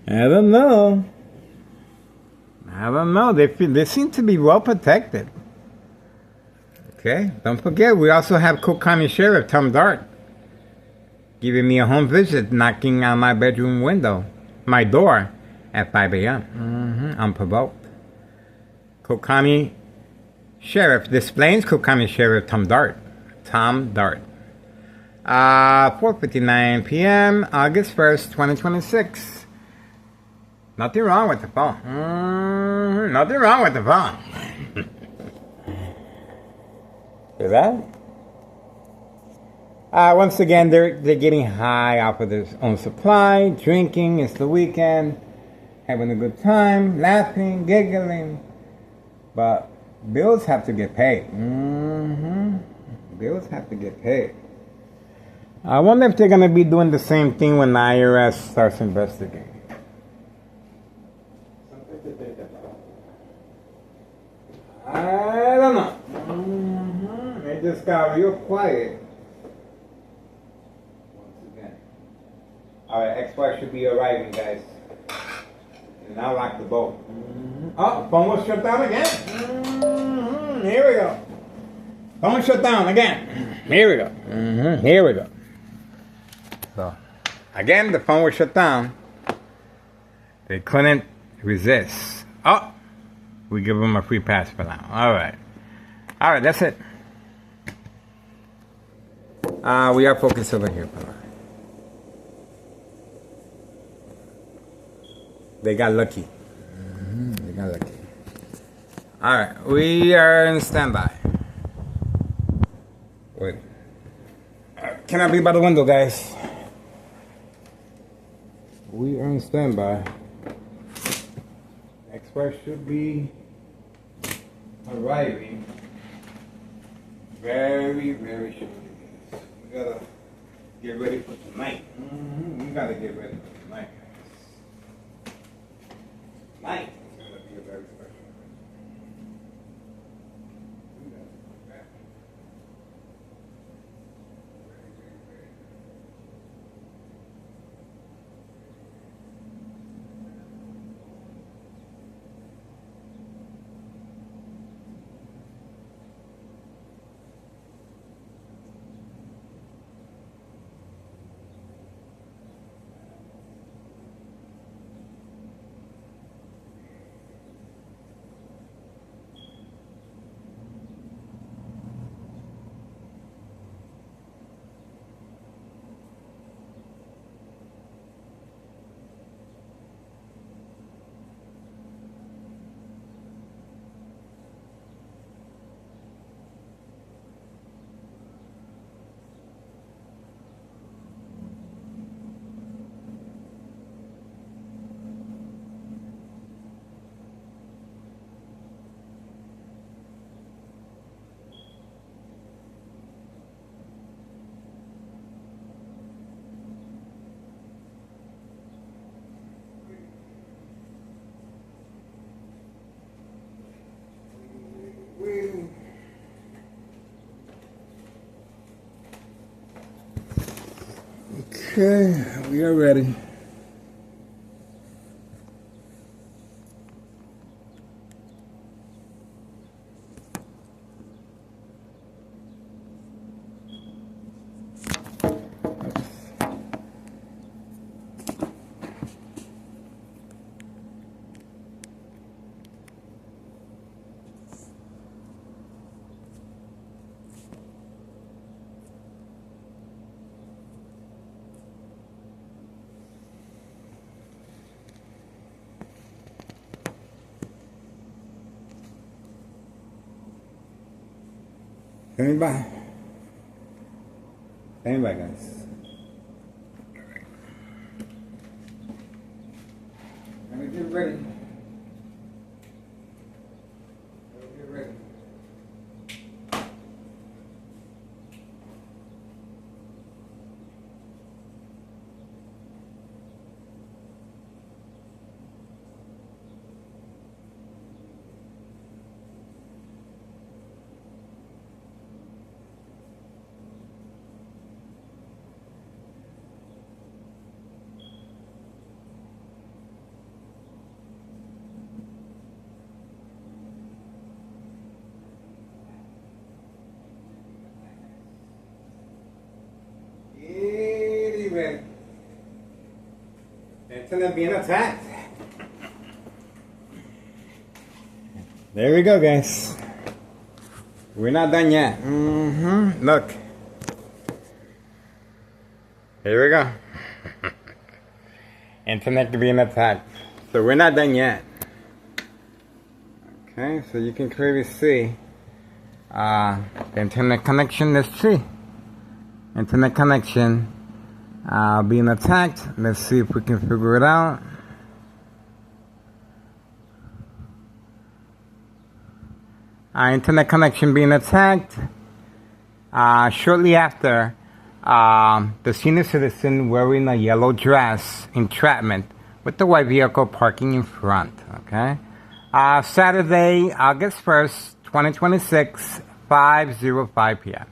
I don't know. They seem to be well protected. Okay, don't forget, we also have Cook County Sheriff Tom Dart giving me a home visit, knocking on my bedroom window, my door, at 5 a.m. Unprovoked. Cook County Sheriff, Des Plaines Cook County Sheriff Tom Dart. 4:59 p.m., August 1st, 2026. Nothing wrong with the phone. Nothing wrong with the phone. See that? Once again, they're getting high off of their own supply, drinking. It's the weekend, having a good time, laughing, giggling. But bills have to get paid. Bills have to get paid. I wonder if they're going to be doing the same thing when the IRS starts investigating. I don't know. It just got real quiet. Once again. Alright, ex-wife should be arriving, guys. And now lock the boat. Oh, phone was shut down again. Here we go. Phone shut down again. Here we go. Here we go. So, again, the phone was shut down. They couldn't resist. Oh, we give them a free pass for now. All right. All right, that's it. We are focused over here, brother. They got lucky. They got lucky. All right, we are in standby. Wait. Can I be by the window, guys? We are in standby. Express should be arriving very, very shortly. We gotta get ready for tonight. We gotta get ready for tonight, guys. Tonight is gonna be a very special night. We gotta go back. Okay, we are ready. Stand by. Stand by, guys. Let me get ready. Get ready. Ready. Internet being attacked. There we go, guys. We're not done yet. Look. Here we go. Internet being attacked. So we're not done yet. Okay, so you can clearly see the internet connection. Let's see. Internet connection being attacked. Let's see if we can figure it out. Internet connection being attacked. Shortly after, the senior citizen wearing a yellow dress entrapment with the white vehicle parking in front. Okay. Saturday, August 1st, 2026, 5:05 p.m.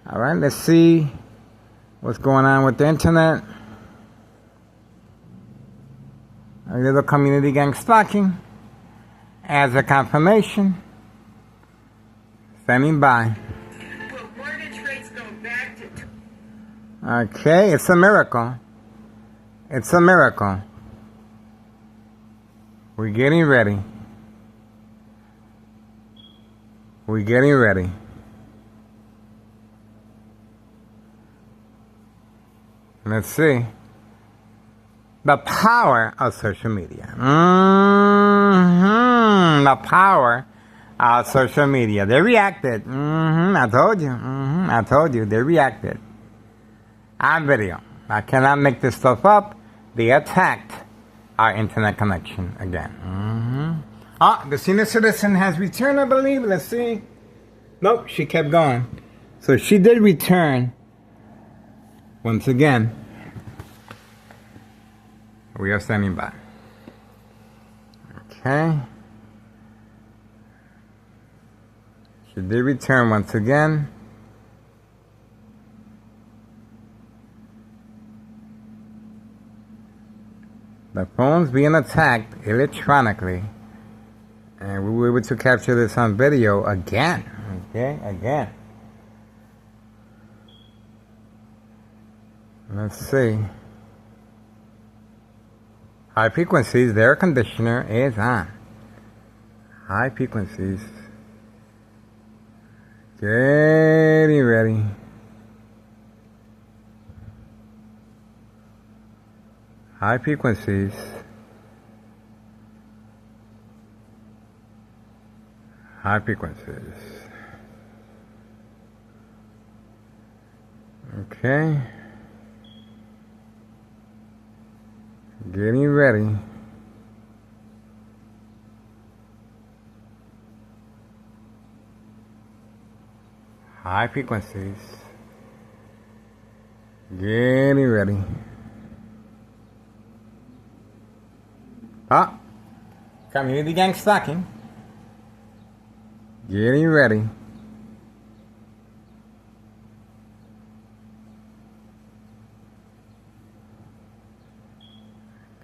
All right, let's see what's going on with the internet. A little community gang stalking as a confirmation. Standing by. Will mortgage rates go back to... Okay, it's a miracle. It's a miracle. We're getting ready. We're getting ready. Let's see. The power of social media. The power of social media. They reacted. I told you. I told you. They reacted. On video. I cannot make this stuff up. They attacked our internet connection again. The senior citizen has returned, I believe. Let's see. Nope, she kept going. So she did return. Once again, we are standing by. Okay. She did return once again. The phone's being attacked electronically. And we were able to capture this on video again. Okay, again. Let's see. High frequencies, the air conditioner is on. High frequencies. Getting ready. High frequencies. High frequencies. Okay. Getting ready. High frequencies. Getting ready. Community gang stocking. Getting ready.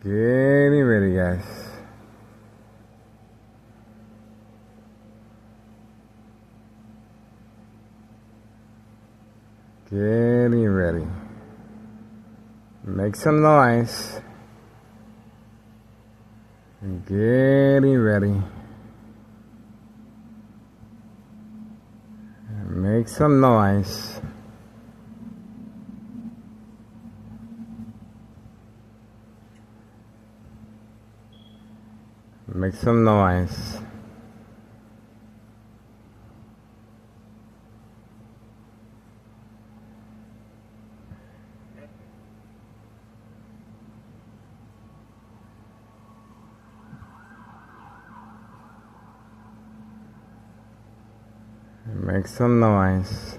Getting ready, guys. Getting ready. Make some noise. Getting ready. Make some noise. Make some noise. Make some noise.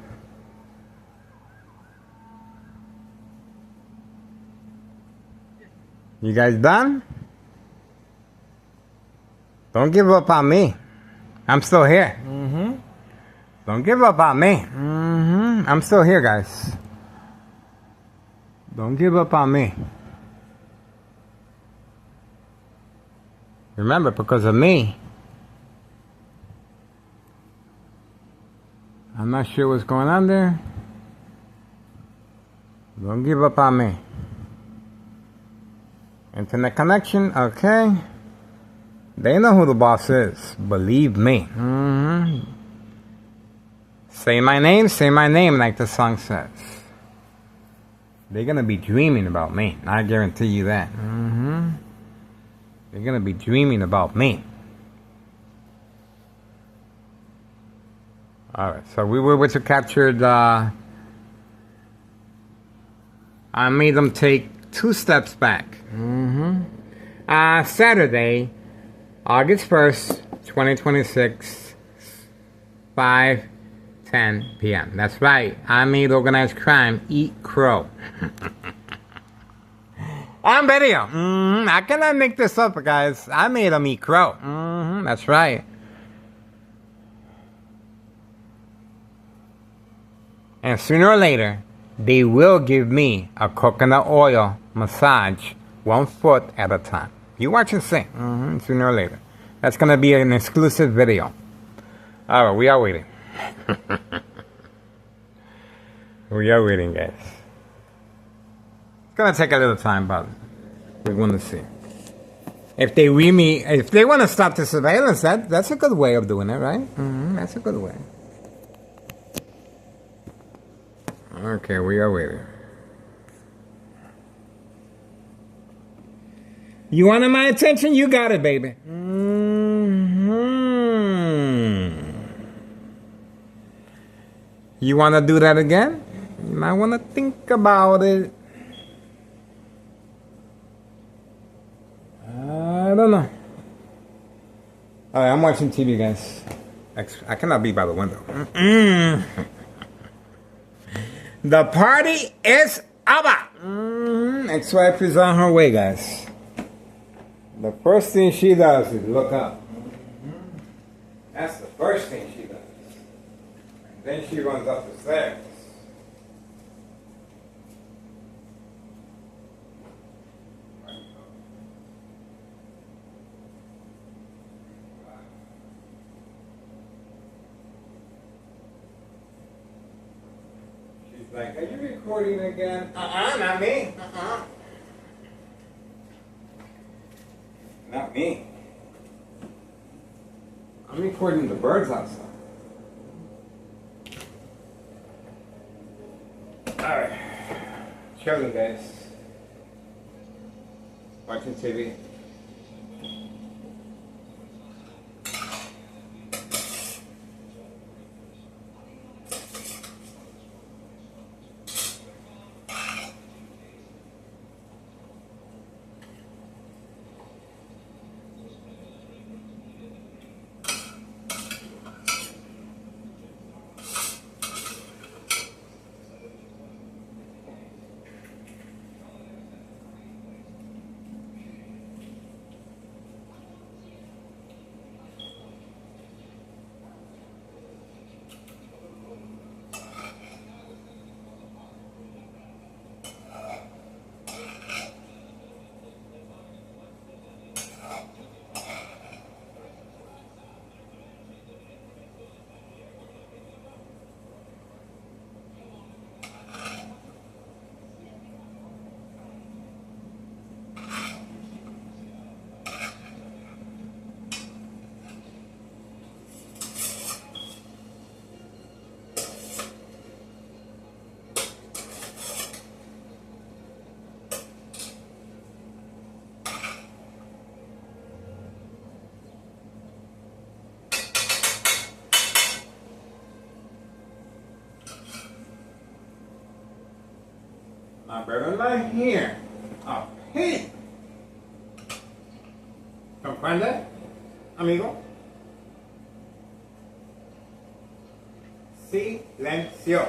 You guys done? Don't give up on me. I'm still here. Don't give up on me. I'm still here, guys. Don't give up on me. Remember, because of me, I'm not sure what's going on there. Don't give up on me. Internet connection, okay. They know who the boss is. Believe me. Say my name like the song says. They're gonna be dreaming about me. I guarantee you that. They're gonna be dreaming about me. Alright, so we were able to capture the... I made them take 2 steps back. Saturday, August 1st, 2026, 5:10 p.m. That's right, I made organized crime eat crow. On video. I cannot make this up, guys. I made them eat crow. That's right. And sooner or later, they will give me a coconut oil massage 1 foot at a time. You watch and see. Sooner or later. That's going to be an exclusive video. Alright, we are waiting. We are waiting, guys. gonna take a little time, but we're gonna see. If they really, if they want to stop the surveillance, that's a good way of doing it, right? That's a good way. Okay, we are waiting. You wanted my attention? You got it, baby. You want to do that again? You might want to think about it. I don't know. Alright, I'm watching TV, guys. I cannot be by the window. The party is over. Ex-wife is on her way, guys. The first thing she does is look up. That's the first thing she does. And then she runs up the stairs. She's like, are you recording again? Not me. Not me. I'm recording the birds outside. Alright. Chilling, guys. Watching TV. My brother right here. A pig. ¿Comprende, amigo? Silencio.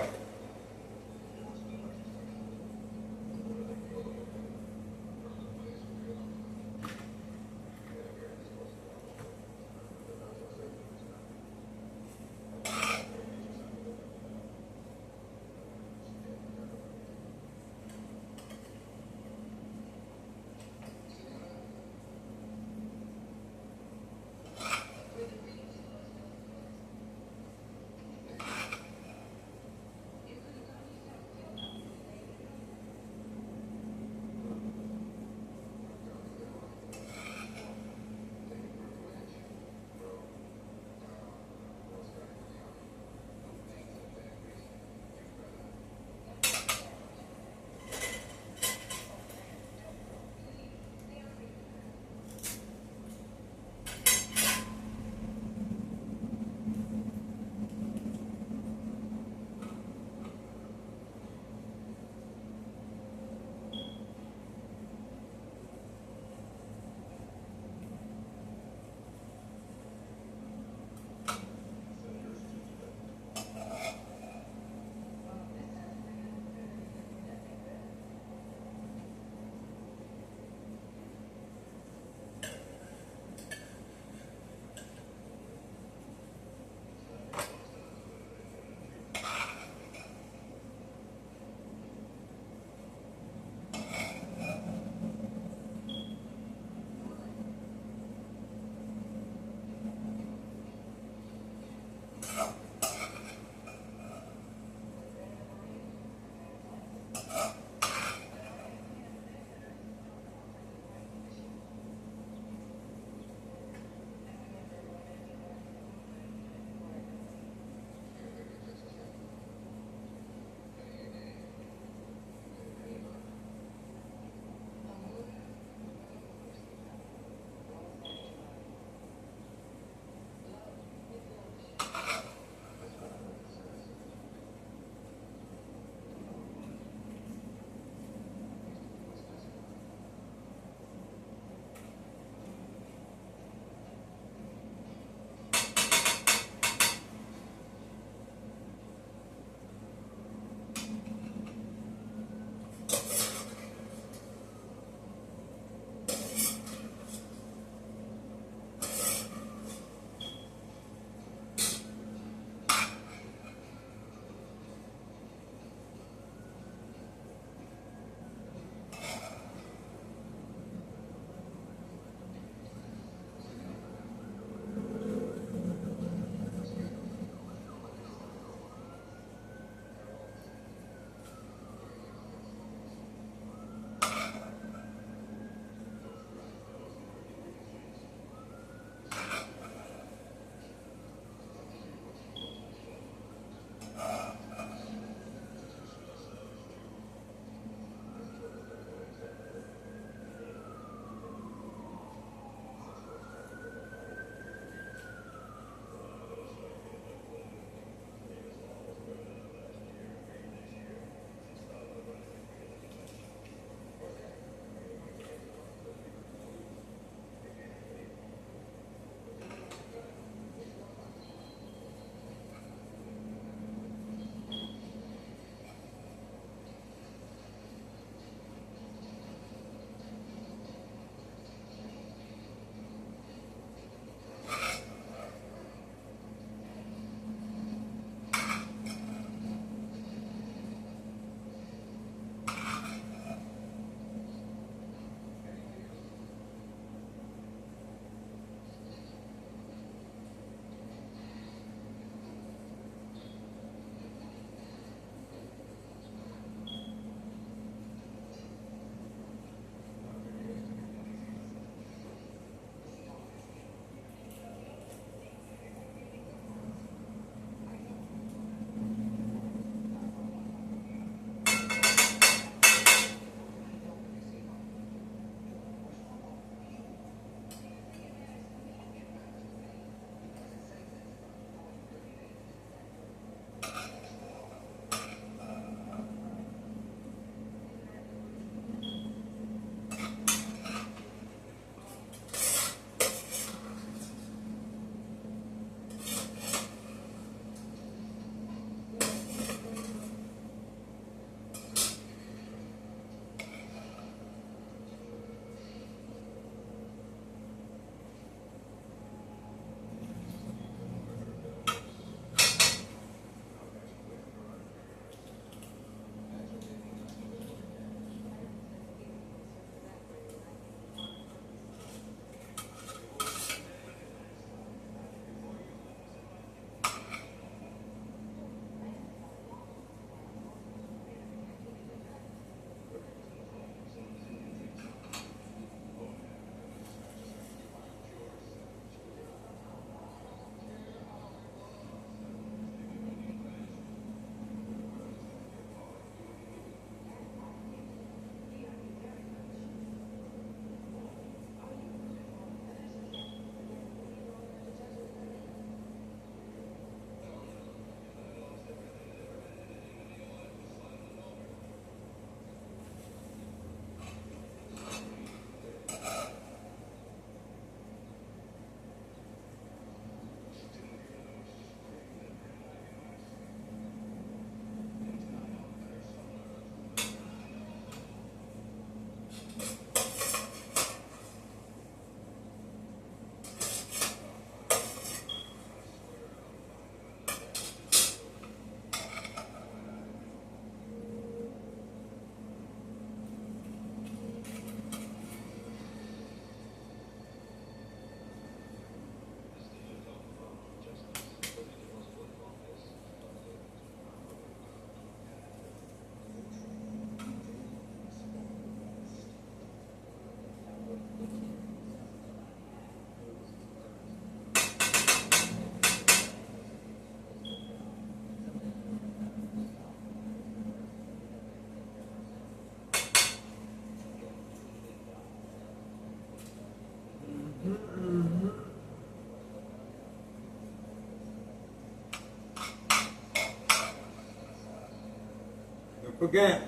Don't forget,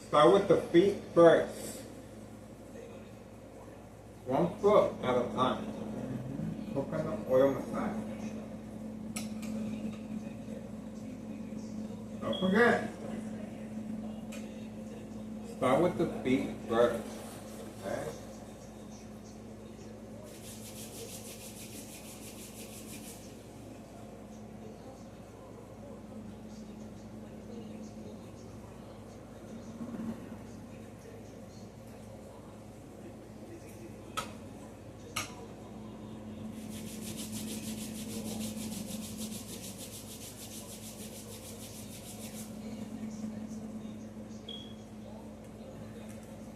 start with the feet first. 1 foot at a time. Coconut oil massage. Don't forget, start with the feet first. Okay?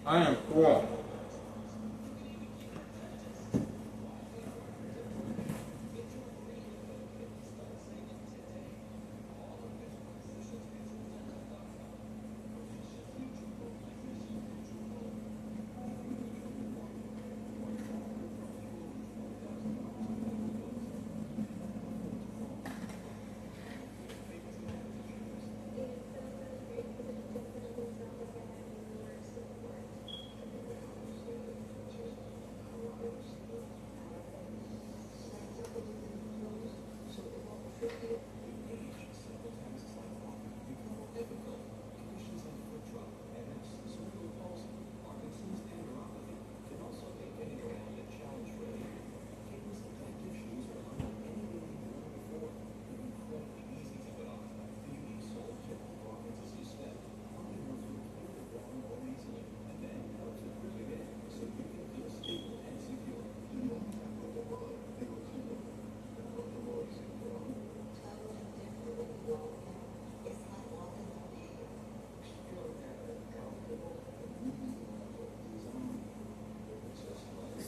I am full.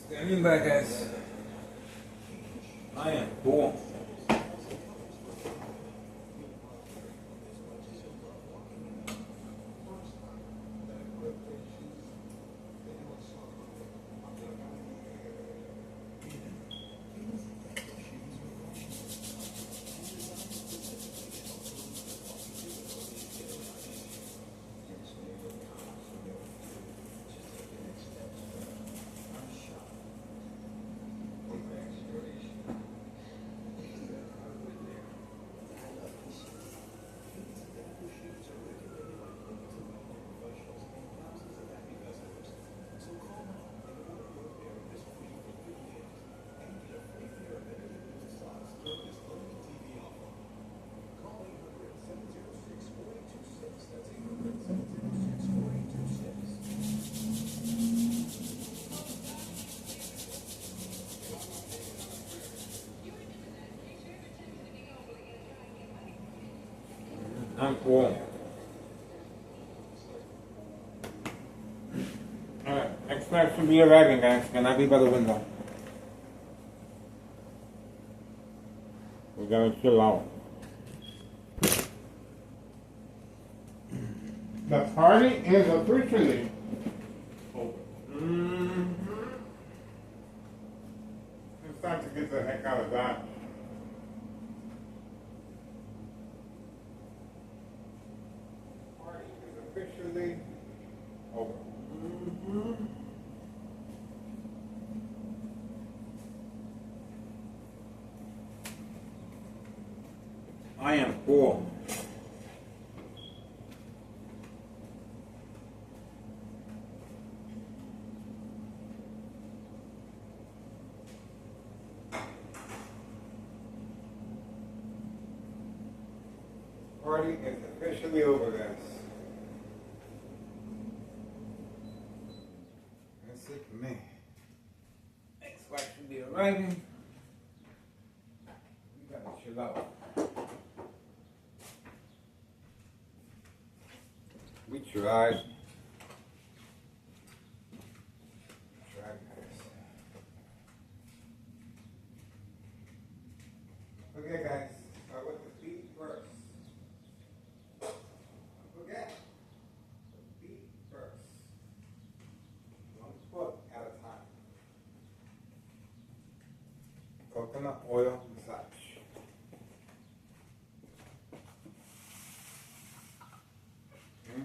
Standing by, guys. I am full. I'm full. Alright, experts should be arriving, guys. Can I be by the window? We gotta chill out. The party is officially open. It's time to get the heck out of that. Party is officially over. I am full. Party is officially over, guys. That's it for me. Next flight should be arriving. We gotta chill out. We tried. Guys. Okay, guys. Start with the feet first. Don't forget. The feet first. 1 foot at a time. Coconut oil massage. Okay.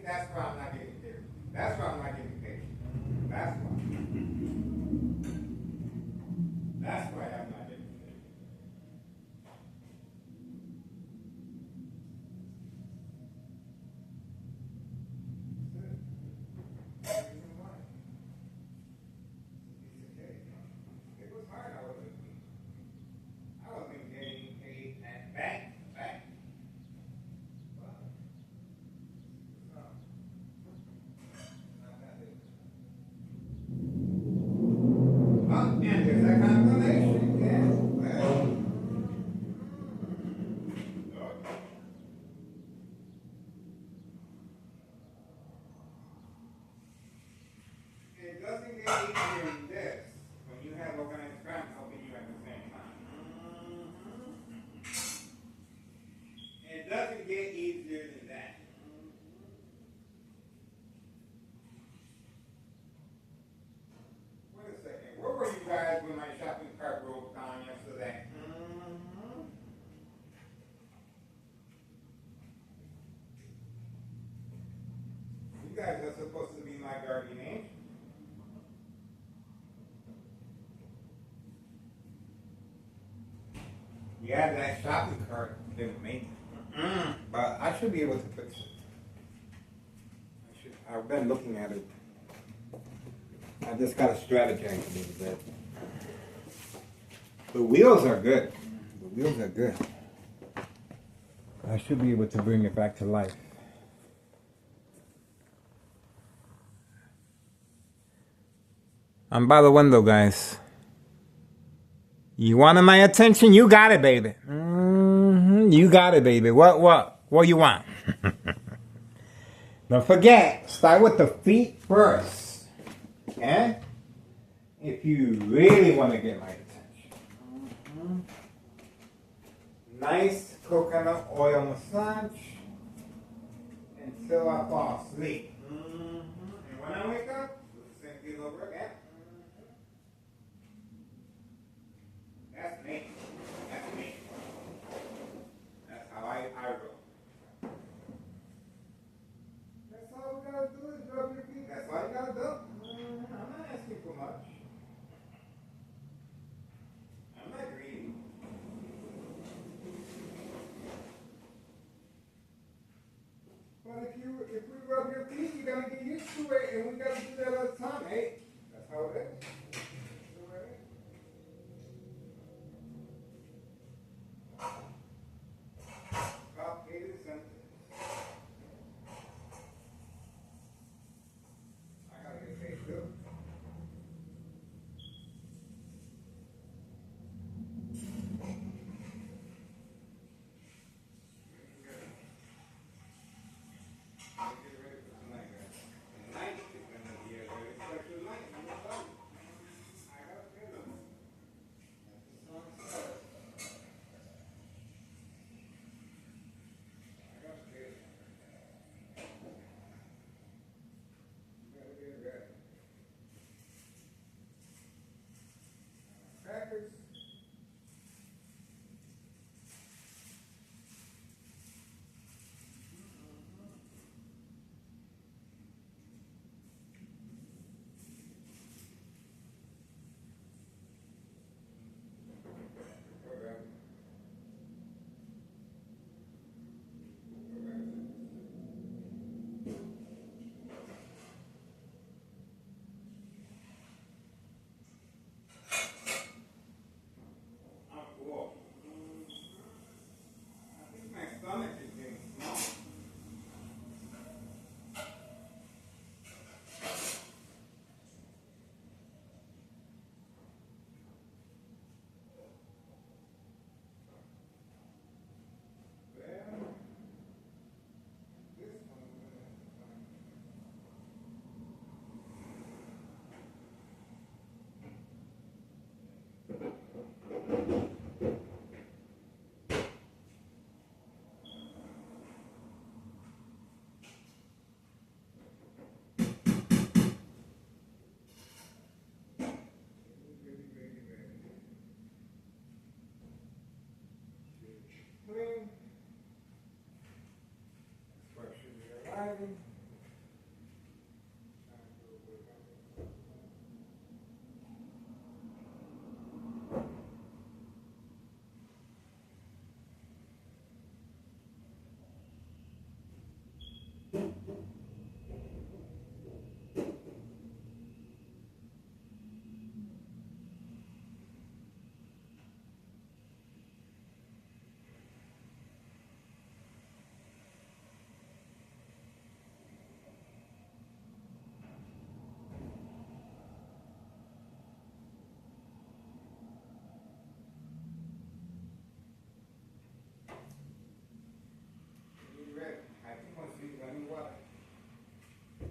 that's why I'm not getting there. That's why I'm not getting paid. That's why. That's why I'm not getting paid. It was hard. I wasn't getting paid at back. Well, and there's that combination, yeah. Well, it doesn't get easier than this when you have organized crime helping you at the same time. It doesn't get easier than that. Wait a second. Where were you guys when my shopping cart broke down yesterday? You guys are supposed to be my guardian angel. Yeah, that shopping cart didn't make it. But I should be able to fix it. I've been looking at it. I just gotta strategize a little bit. The wheels are good. The wheels are good. I should be able to bring it back to life. I'm by the window, guys. You wanted my attention? You got it, baby. You got it, baby. What you want? Don't forget, start with the feet first. Okay? If you really want to get my attention. Nice coconut oil massage until I fall asleep. And when I wake up, do the same thing over again. That's me. That's me. That's how I roll. That's all we gotta do is rub your feet. That's all you gotta do. I'm not asking for much. I'm not greedy. But if we rub your feet, you gotta get used to it, and we gotta do that all the time, hey? That's how it is. Clean. Expression arriving. I think once she's running water. I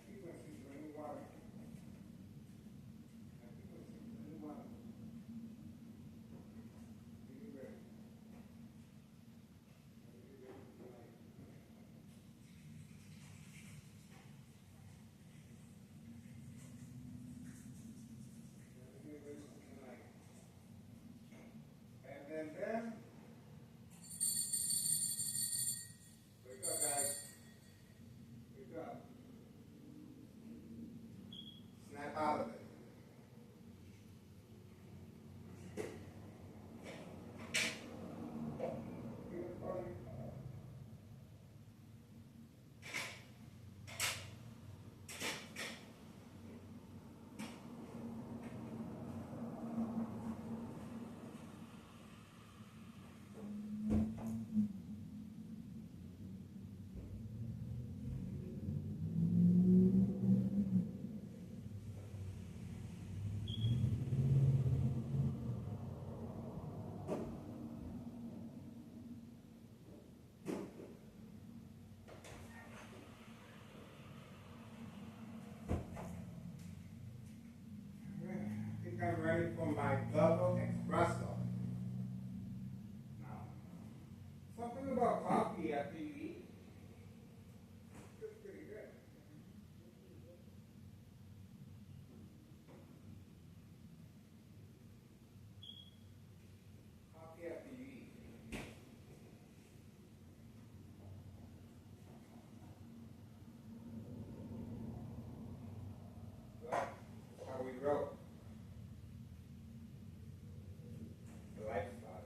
think once she's running water. I think once she's running water. Are you ready? Are you ready tonight? Are you ready tonight? And then, wake up, guys. Wake up. Snap out of it. I think I'm ready for my double espresso. Now, something about coffee after you eat. It's pretty good. Coffee after you eat. But that's how we grow. The lifestyle.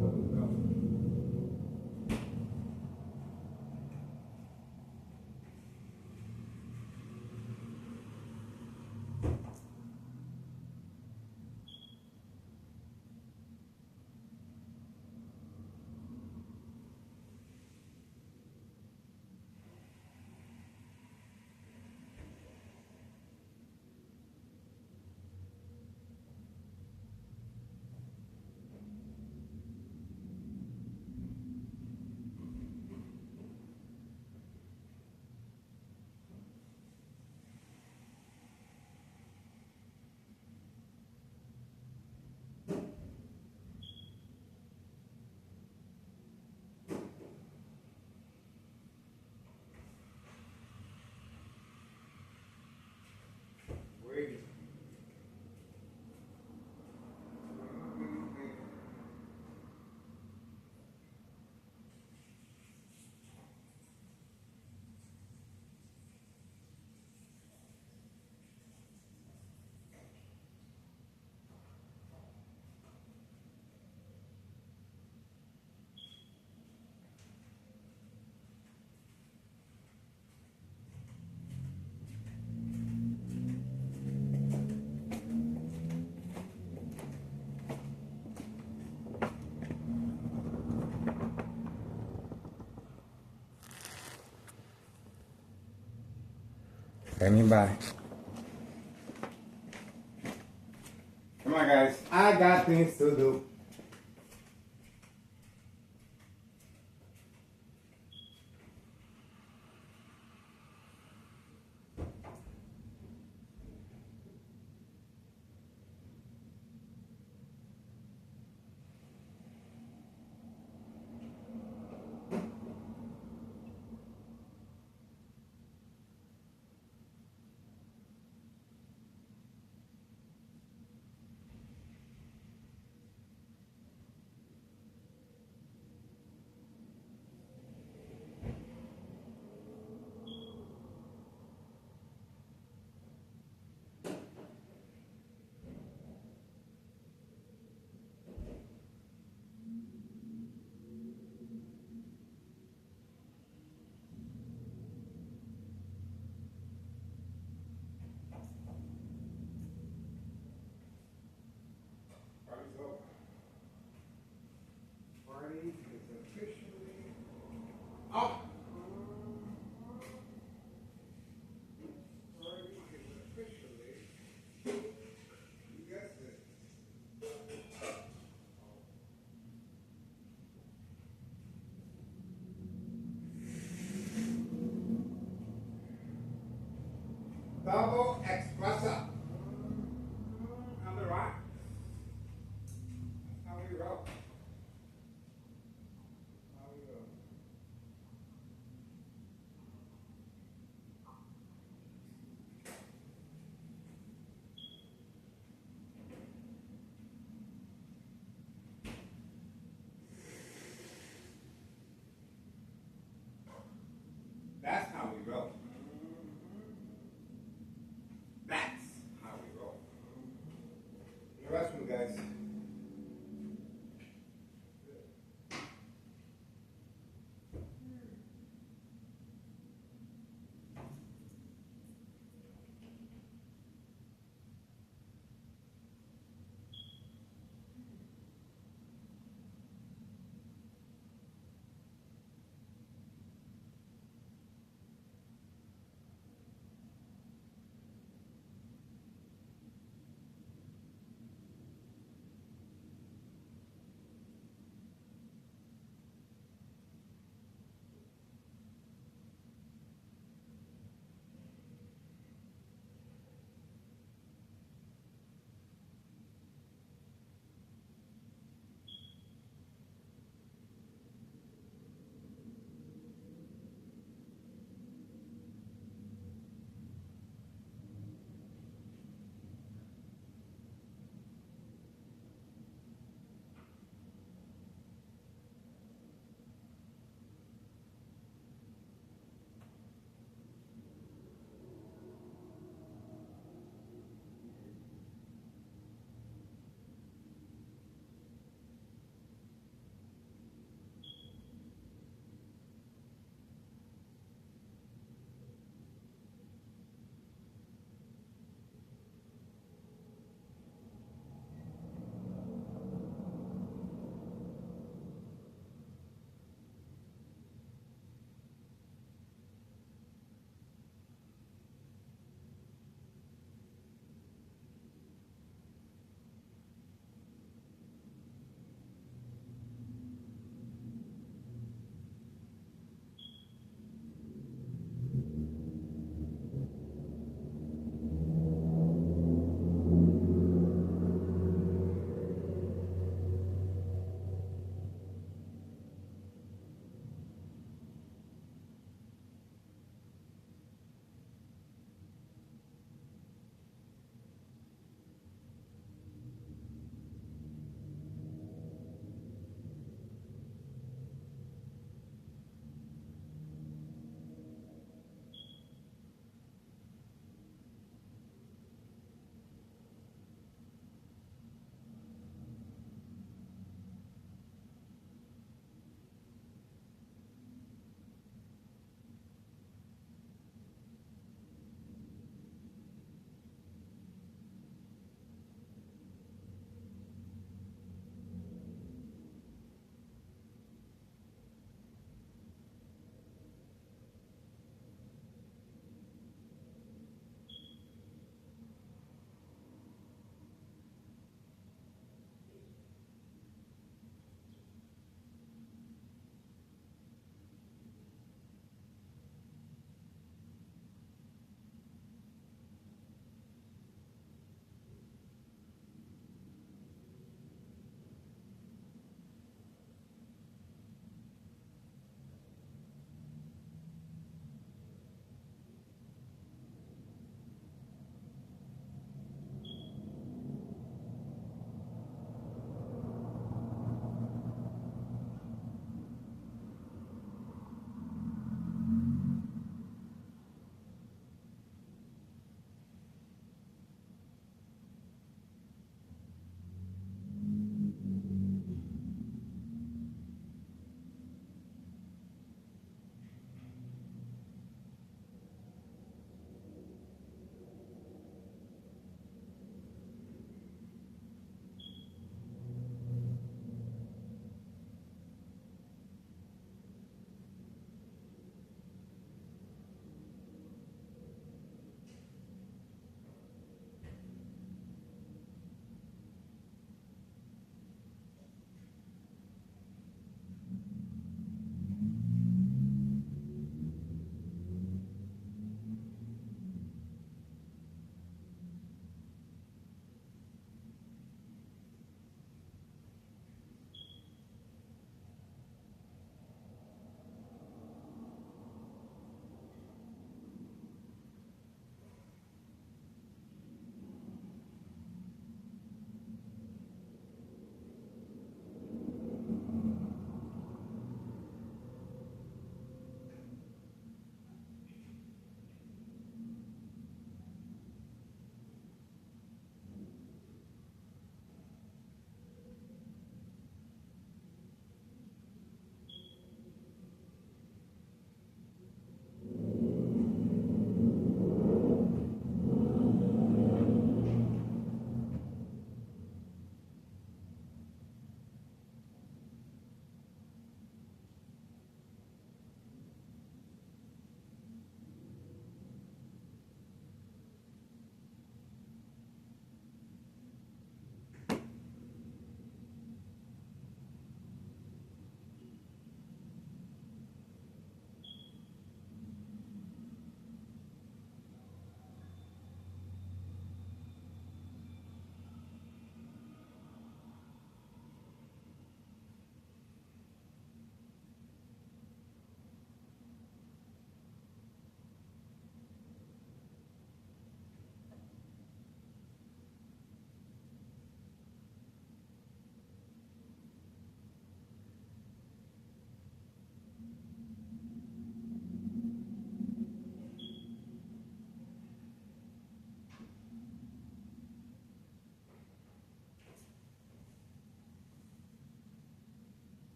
How we grow. Wait. Standing by. Come on, guys. I got things to do. Up. Double espresso. On the right. That's how we roll.